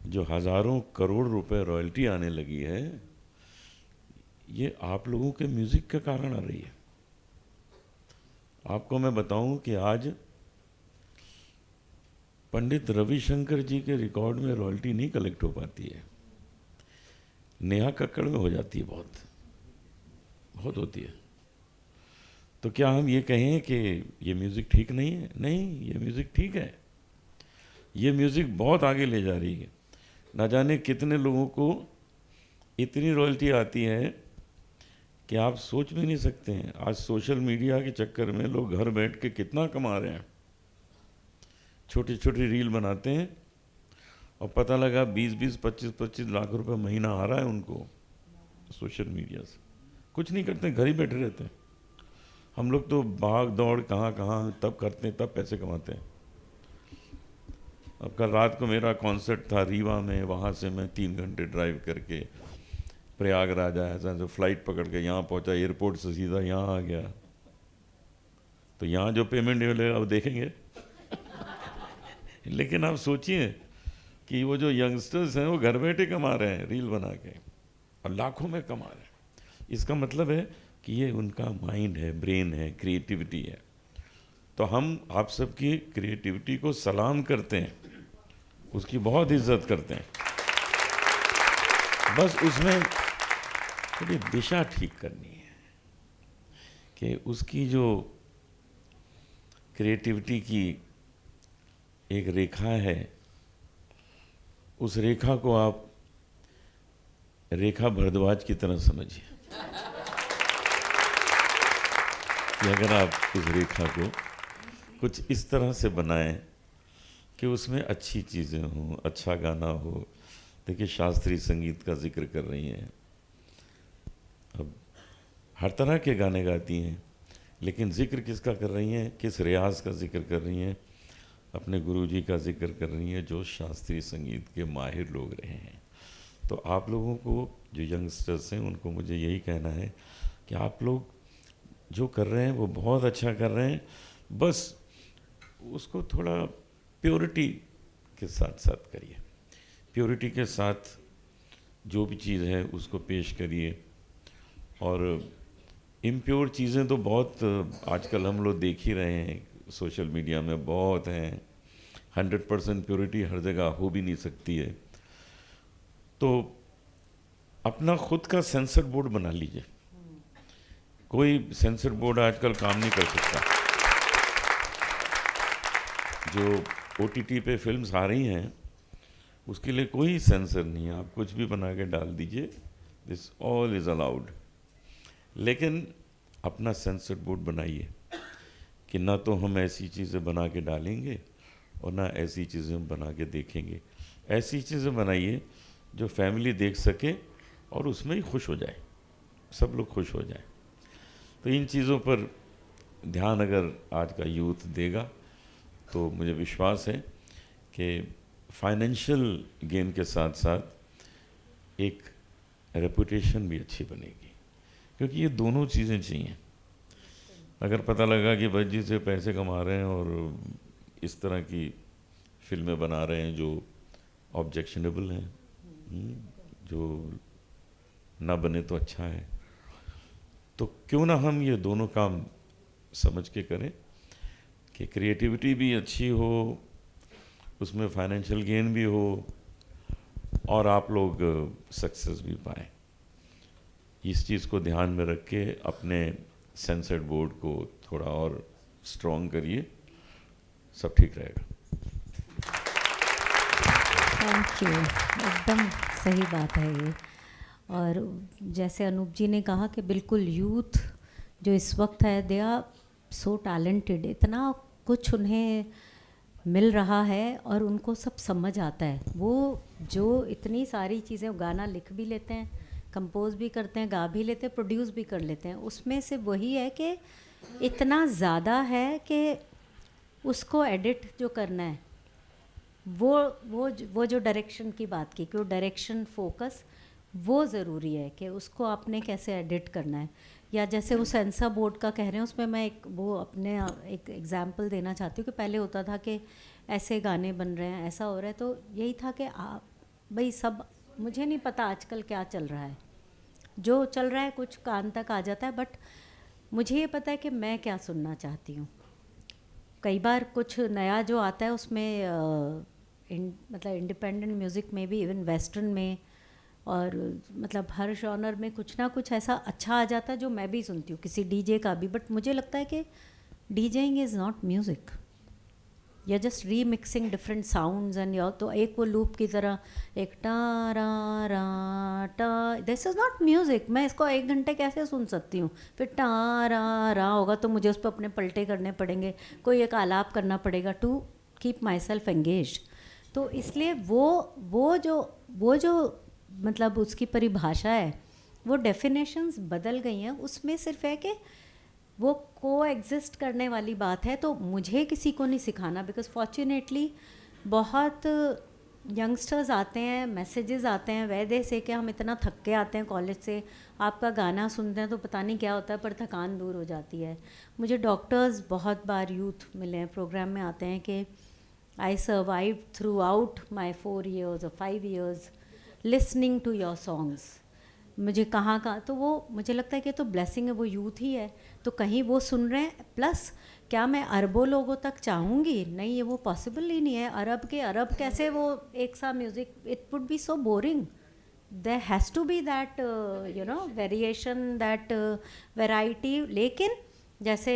जो हज़ारों करोड़ रुपए रॉयल्टी आने लगी है, ये आप लोगों के म्यूज़िक के कारण आ रही है. आपको मैं बताऊं कि आज पंडित रविशंकर जी के रिकॉर्ड में रॉयल्टी नहीं कलेक्ट हो पाती है. नेहा कक्कड़ में हो जाती है, बहुत होती है. तो क्या हम ये कहें कि ये म्यूज़िक ठीक नहीं है? नहीं, ये म्यूज़िक ठीक है. ये म्यूज़िक बहुत आगे ले जा रही है. ना जाने कितने लोगों को इतनी रॉयल्टी आती है कि आप सोच भी नहीं सकते हैं. आज सोशल मीडिया के चक्कर में लोग घर बैठ के कितना कमा रहे हैं. छोटी छोटी रील बनाते हैं और पता लगा 20-20, 25-25 लाख रुपए महीना आ रहा है उनको सोशल मीडिया से. कुछ नहीं करते, घर ही बैठे रहते हैं. हम लोग तो भाग दौड़ कहाँ तब करते हैं, तब पैसे कमाते हैं. अब कल रात को मेरा कॉन्सर्ट था रीवा में. वहाँ से मैं 3 घंटे ड्राइव करके प्रयागराज आया था. तो फ्लाइट पकड़ के यहाँ पहुँचा, एयरपोर्ट से सीधा यहाँ आ गया. तो यहाँ जो पेमेंट मिलेगा वो देखेंगे. लेकिन आप सोचिए कि वो जो यंगस्टर्स हैं वो घर बैठे कमा रहे हैं रील बना के, और लाखों में कमा रहे हैं. इसका मतलब है कि ये उनका माइंड है, ब्रेन है, क्रिएटिविटी है। तो हम आप सबकी क्रिएटिविटी को सलाम करते हैं, उसकी बहुत इज्जत करते हैं। बस उसमें थोड़ी दिशा ठीक करनी है कि उसकी जो क्रिएटिविटी की एक रेखा है, उस रेखा को आप रेखा भारद्वाज की तरह समझिए कि अगर आप उस रेखा को कुछ इस तरह से बनाएं कि उसमें अच्छी चीज़ें हों, अच्छा गाना हो। देखिए, शास्त्रीय संगीत का जिक्र कर रही हैं, अब हर तरह के गाने गाती हैं, लेकिन जिक्र किसका कर रही हैं, किस रियाज का जिक्र कर रही हैं? अपने गुरुजी का जिक्र कर रही हैं, जो शास्त्रीय संगीत के माहिर लोग रहे हैं। तो आप लोगों को, जो यंगस्टर्स हैं, उनको मुझे यही कहना है कि आप लोग जो कर रहे हैं वो बहुत अच्छा कर रहे हैं, बस उसको थोड़ा प्योरिटी के साथ साथ करिए। प्योरिटी के साथ जो भी चीज़ है उसको पेश करिए। और इम्प्योर चीज़ें तो बहुत आजकल हम लोग देख ही रहे हैं, सोशल मीडिया में बहुत हैं। 100% प्योरिटी हर जगह हो भी नहीं सकती है। तो अपना खुद का सेंसर बोर्ड बना लीजिए। कोई सेंसर बोर्ड आजकल काम नहीं कर सकता। जो OTT पे फिल्म्स आ रही हैं उसके लिए कोई सेंसर नहीं है, आप कुछ भी बना के डाल दीजिए, दिस ऑल इज़ अलाउड। लेकिन अपना सेंसर बोर्ड बनाइए कि ना तो हम ऐसी चीज़ें बना के डालेंगे और ना ऐसी चीज़ें हम बना के देखेंगे। ऐसी चीज़ें बनाइए जो फैमिली देख सके और उसमें ही खुश हो जाए, सब लोग खुश हो जाए। तो इन चीज़ों पर ध्यान अगर आज का यूथ देगा तो मुझे विश्वास है कि फाइनेंशियल गेन के साथ साथ एक रेपुटेशन भी अच्छी बनेगी, क्योंकि ये दोनों चीज़ें चाहिए। अगर पता लगा कि भज्जी से पैसे कमा रहे हैं और इस तरह की फिल्में बना रहे हैं जो ऑब्जेक्शनेबल हैं, जो ना बने तो अच्छा है, तो क्यों ना हम ये दोनों काम समझ के करें कि क्रिएटिविटी भी अच्छी हो, उसमें फाइनेंशियल गेन भी हो और आप लोग सक्सेस भी पाएँ। इस चीज़ को ध्यान में रख के अपने सेंसर बोर्ड को थोड़ा और स्ट्रॉन्ग करिए, सब ठीक रहेगा। थैंक यू, एकदम सही बात है ये। और जैसे अनूप जी ने कहा कि बिल्कुल यूथ जो इस वक्त है, दे आर सो टैलेंटेड, इतना कुछ उन्हें मिल रहा है और उनको सब समझ आता है। वो जो इतनी सारी चीज़ें, गाना लिख भी लेते हैं, कंपोज भी करते हैं, गा भी लेते हैं, प्रोड्यूस भी कर लेते हैं। उसमें से वही है कि इतना ज़्यादा है कि उसको एडिट जो करना है, वो जो डायरेक्शन की बात की कि वो डायरेक्शन फोकस वो ज़रूरी है कि उसको आपने कैसे एडिट करना है। या जैसे वो सेंसर बोर्ड का कह रहे हैं, उसमें मैं एक एग्जांपल देना चाहती हूँ कि पहले होता था कि ऐसे गाने बन रहे हैं, ऐसा हो रहा है, तो यही था कि भाई सब, मुझे नहीं पता आजकल क्या चल रहा है, जो चल रहा है कुछ कान तक आ जाता है, बट मुझे ये पता है कि मैं क्या सुनना चाहती हूँ। कई बार कुछ नया जो आता है उसमें मतलब इंडिपेंडेंट म्यूज़िक में भी, इवन वेस्टर्न में, और मतलब हर जॉनर में कुछ ना कुछ ऐसा अच्छा आ जाता है जो मैं भी सुनती हूँ, किसी डीजे का भी। बट मुझे लगता है कि डीजेइंग इज़ नॉट म्यूज़िक, या just remixing different sounds and your, तो एक वो लूप की तरह एक टा रा रा टा, दिस इज़ नॉट म्यूज़िक। मैं इसको 1 घंटे कैसे सुन सकती हूँ? फिर टा रा रा होगा तो मुझे उस पर अपने पलटे करने पड़ेंगे, कोई एक आलाप करना पड़ेगा to keep myself engage. तो इसलिए वो जो मतलब उसकी परिभाषा है, वो डेफिनेशंस बदल गई हैं। उसमें सिर्फ है कि वो को एग्जिस्ट करने वाली बात है। तो मुझे किसी को नहीं सिखाना, बिकॉज फॉर्चुनेटली बहुत यंगस्टर्स आते हैं, मैसेजेस आते हैं वैदे से कि हम इतना थक के आते हैं कॉलेज से, आपका गाना सुनते हैं तो पता नहीं क्या होता है, पर थकान दूर हो जाती है। मुझे डॉक्टर्स बहुत बार यूथ मिले हैं, प्रोग्राम में आते हैं कि I survive through out my 4 years or 5 years listening to your songs, मुझे कहाँ कहाँ, तो वो मुझे लगता है कि तो ब्लेसिंग है, वो यूथ ही है, तो कहीं वो सुन रहे हैं। प्लस क्या मैं अरबों लोगों तक चाहूँगी? नहीं, ये वो पॉसिबल ही नहीं है। अरब के अरब कैसे वो एक सा music, it would be so boring. There has to be that you know variation, that variety. लेकिन जैसे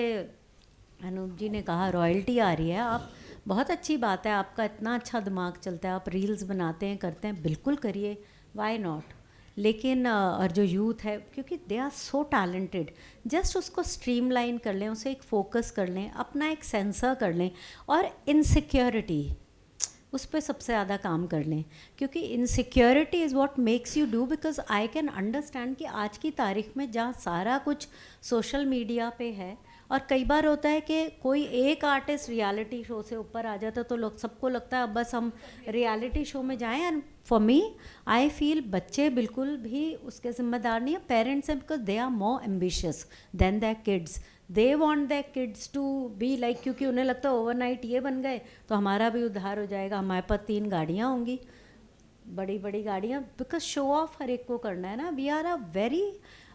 अनूप जी ने कहा रॉयल्टी आ रही है, आप बहुत अच्छी बात है, आपका इतना अच्छा दिमाग चलता है, आप रील्स बनाते हैं, करते हैं, बिल्कुल करिए, वाई नॉट। लेकिन और जो यूथ है, क्योंकि they are so talented, just उसको स्ट्रीमलाइन कर लें, उसे एक फोकस कर लें, अपना एक सेंसर कर लें, और इनसिक्योरिटी उस पर सबसे ज़्यादा काम कर लें, क्योंकि insecurity is what makes you do. Because I can understand कि आज की तारीख में जहाँ सारा कुछ सोशल मीडिया पे है, और कई बार होता है कि कोई एक आर्टिस्ट रियलिटी शो से ऊपर आ जाता है, तो लोग सबको लगता है अब बस हम रियलिटी शो में जाएं। And for me I feel बच्चे बिल्कुल भी उसके ज़िम्मेदार नहीं है, पेरेंट्स हैं, because they are more ambitious than their kids. They want their kids to be like, क्योंकि उन्हें लगता है ओवरनाइट ये बन गए तो हमारा भी उद्धार हो जाएगा, हमारे पास 3 गाड़ियाँ होंगी, बड़ी बड़ी गाड़ियाँ, बिकॉज शो ऑफ हर एक को करना है ना। वी आर अ वेरी,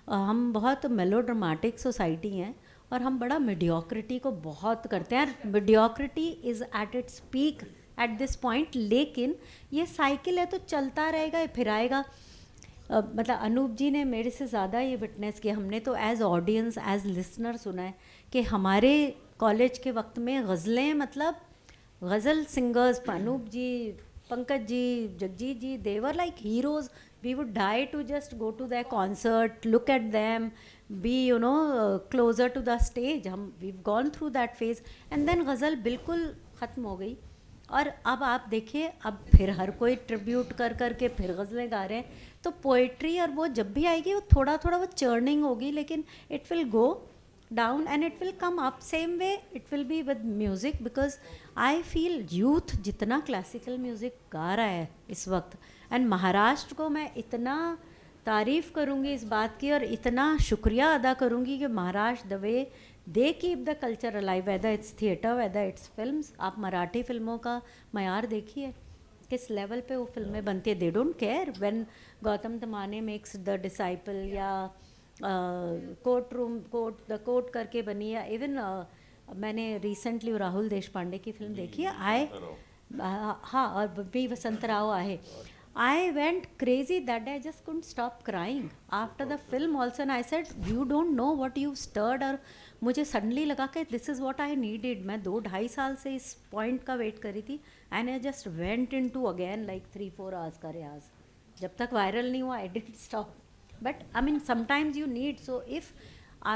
हम बहुत मेलोड्रामेटिक सोसाइटी हैं, और हम बड़ा मीडियोक्रिटी को बहुत करते हैं। Mediocrity is at its peak at this point. लेकिन ये साइकिल है, तो चलता रहेगा, ये फिर आएगा। मतलब अनूप जी ने मेरे से ज़्यादा ये विटनेस किया, हमने तो एज ऑडियंस, एज लिसनर सुना है कि हमारे कॉलेज के वक्त में गज़लें, मतलब गज़ल singers, Anup ji, Pankaj ji, Jagjit ji, they were like heroes. We would die to just go to their concert, look at them, be you know closer to the stage. हम we've gone through that phase, and then गज़ल बिल्कुल ख़त्म हो गई। और अब आप देखिए, अब फिर हर कोई ट्रिब्यूट कर कर के फिर गज़लें गा रहे हैं। तो पोइट्री और वो जब भी आएगी, वो थोड़ा थोड़ा वो चर्निंग होगी, लेकिन it will go down and it will come up. Same way it will be with music, because I feel youth जितना classical music गा रहा है इस वक्त, and महाराष्ट्र को मैं इतना तारीफ़ करूँगी इस बात की, और इतना शुक्रिया अदा करूँगी कि Maharashtra the way they keep the culture alive, whether it's theatre, whether it's films. आप मराठी फिल्मों का मयार देखिए, किस लेवल पे वो फिल्में बनती है। They don't care when Gautam Tamhane makes the disciple, या कोर्ट रूम, द कोर्ट करके बनी, या इवन मैंने रिसेंटली राहुल देशपांडे की फिल्म देखी है, हाँ, और बी वसंत राव आहे। I went crazy that day. I just couldn't stop crying after the film also, and I said, you don't know what you stirred. और मुझे सडनली लगा कि this is what I needed. मैं 2-2.5 साल से इस पॉइंट का वेट करी थी, and I just went into again like 3-4 hours का रियाज। जब तक वायरल नहीं हुआ, I didn't stop. But I mean sometimes you need, so if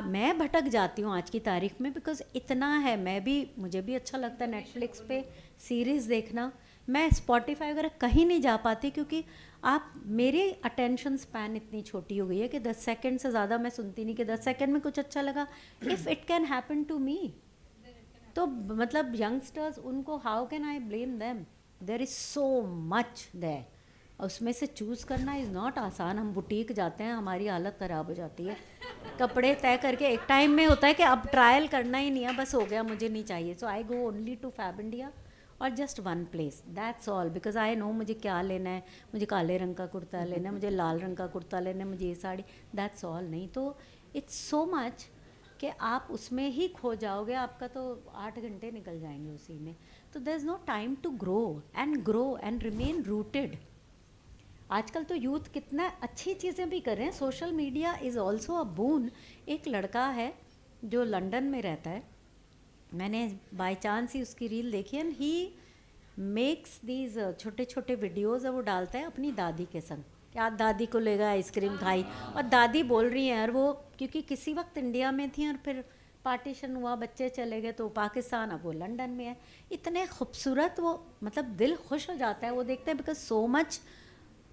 मैं भटक जाती हूँ आज की तारीख में, बिकॉज इतना है, मैं भी, मुझे भी अच्छा लगता है नेटफ्लिक्स पे सीरीज़ देखना, मैं स्पॉटिफाई वगैरह कहीं नहीं जा पाती, क्योंकि आप, मेरी अटेंशन स्पैन इतनी छोटी हो गई है कि 10 सेकंड से ज़्यादा मैं सुनती नहीं, कि 10 सेकंड में कुछ अच्छा लगा, if it can happen to me, तो मतलब यंगस्टर्स, उनको how can I blame them? There is so much there, उसमें से चूज़ करना इज़ नॉट आसान। हम बुटीक जाते हैं, हमारी हालत ख़राब हो जाती है, कपड़े तय करके एक टाइम में होता है कि अब ट्रायल करना ही नहीं है, बस हो गया, मुझे नहीं चाहिए, so I go only to Fab India और just one place, that's all, because I know मुझे क्या लेना है, मुझे काले रंग का कुर्ता लेना है, मुझे लाल रंग का कुर्ता लेना है, मुझे ये साड़ी, दैट्स ऑल। नहीं तो इट्स सो मच कि आप उसमें ही खो जाओगे, आपका तो 8 घंटे निकल जाएंगे उसी में। तो there is no time to grow and remain rooted. आजकल तो यूथ कितना अच्छी चीज़ें भी कर रहे हैं, social media is also a boon. एक लड़का है जो लंदन में रहता है, मैंने बाय चांस ही उसकी रील देखी, एंड ही मेक्स दीज छोटे छोटे वीडियोज़, वो डालता है अपनी दादी के संग, क्या दादी को ले गया, आइसक्रीम खाई, और दादी बोल रही हैं, और वो क्योंकि किसी वक्त इंडिया में थी और फिर पार्टीशन हुआ, बच्चे चले गए तो पाकिस्तान, अब वो लंदन में है। इतने खूबसूरत वो, मतलब दिल खुश हो जाता है वो देखते हैं, because so much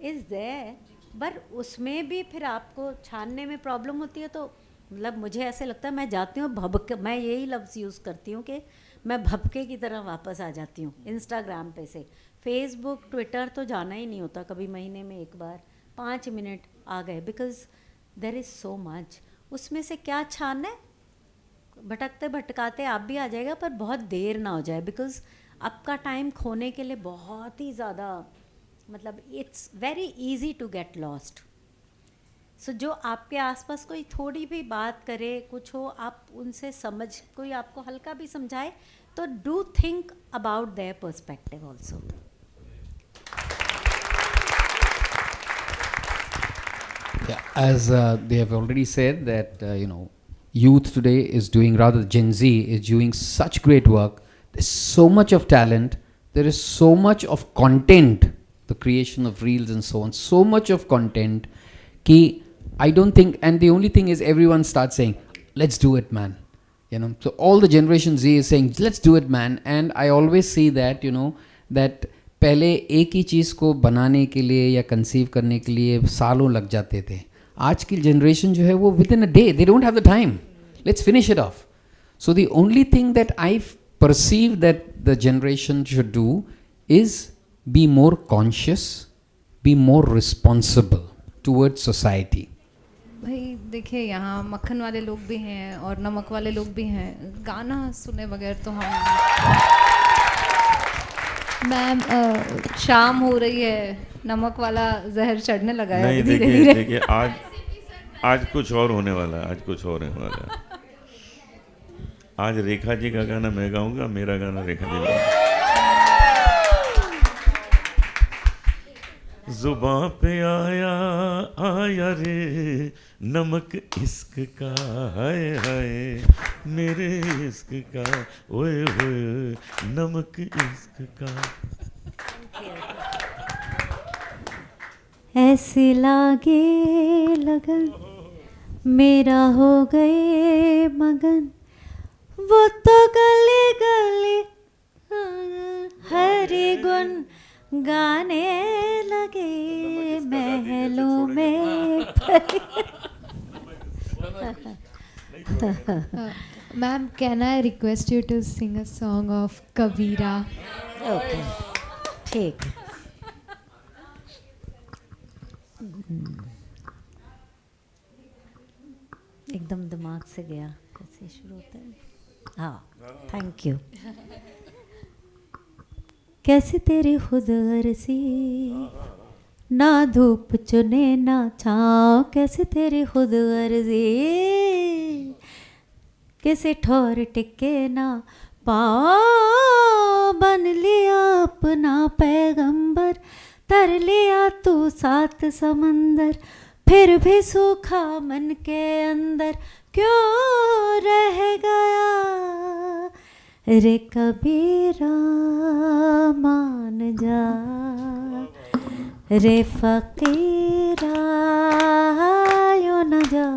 is there, पर उसमें भी फिर आपको छानने में प्रॉब्लम होती है। तो मतलब मुझे ऐसे लगता है, मैं जाती हूँ भबके, मैं यही लफ्ज़ यूज़ करती हूँ कि मैं भबके की तरह वापस आ जाती हूँ इंस्टाग्राम पे से। फेसबुक, ट्विटर तो जाना ही नहीं होता, कभी महीने में एक बार 5 मिनट आ गए, because there is so much. उसमें से क्या छानना है, भटकते भटकाते आप भी आ जाएगा, पर बहुत देर ना हो जाए, बिकॉज आपका टाइम खोने के लिए बहुत ही ज़्यादा, मतलब it's very easy to get lost. So जो आपके आसपास कोई थोड़ी भी बात करे, कुछ हो, आप उनसे समझ, कोई आपको हल्का भी समझाए तो do think about their perspective also. Yeah, as they have already said that youth today is doing, rather Gen Z is doing such great work. There's so much of talent. There is so much of content, the creation of reels and so on. So much of content. Ki I don't think, and the only thing is everyone starts saying, "Let's do it, man." So all the Generation Z is saying, "Let's do it, man." And I always see that that पहले एक ही चीज़ को बनाने के लिए या कंसीव करने के लिए सालों लग जाते थे. आज की जनरेशन जो है वो with in a day, they don't have the time. Let's finish it of. So the only thing that I perceive that the generation should do is be more conscious, be more responsible towards society. भाई देखिए, यहाँ मक्खन वाले लोग भी हैं और नमक वाले लोग भी हैं. गाना सुने बगैर तो हम मैम शाम हो रही है, नमक वाला जहर चढ़ने लगा है. नहीं, धीरे धीरे देखिए आज कुछ और होने वाला है. आज कुछ और होने वाला है. आज रेखा जी का गाना मैं गाऊंगा, मेरा गाना रेखा जी गाऊंगा. जुबां पे आया रे नमक इश्क का, हाय हाय मेरे इश्क का, ओए होए नमक इश्क का. ऐसे लागे लगन मेरा हो गए मगन, वो तो गले गले हरे गुन गाने लगे महलों में. Ma'am, can I request you to sing a song of Kabira? Okay, ठीक. एकदम दिमाग से गया. कैसे शुरू होता है? हाँ, थैंक यू. कैसे तेरी खुद गर्जी, ना धूप चुने ना छाँव, कैसे तेरी खुद गर्जी, कैसे ठोर टिके ना पाँव, बन लिया अपना पैगंबर, तर लिया तू 7 समंदर, फिर भी सूखा मन के अंदर क्यों रह गया रे कबीरा, मान जा रे फकीरा, यूं न जा,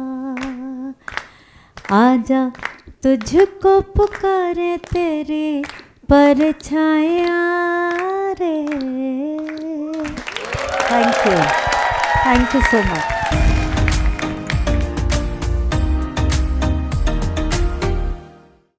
आजा तुझको पुकारे तेरी परछाया रे. Thank you so much.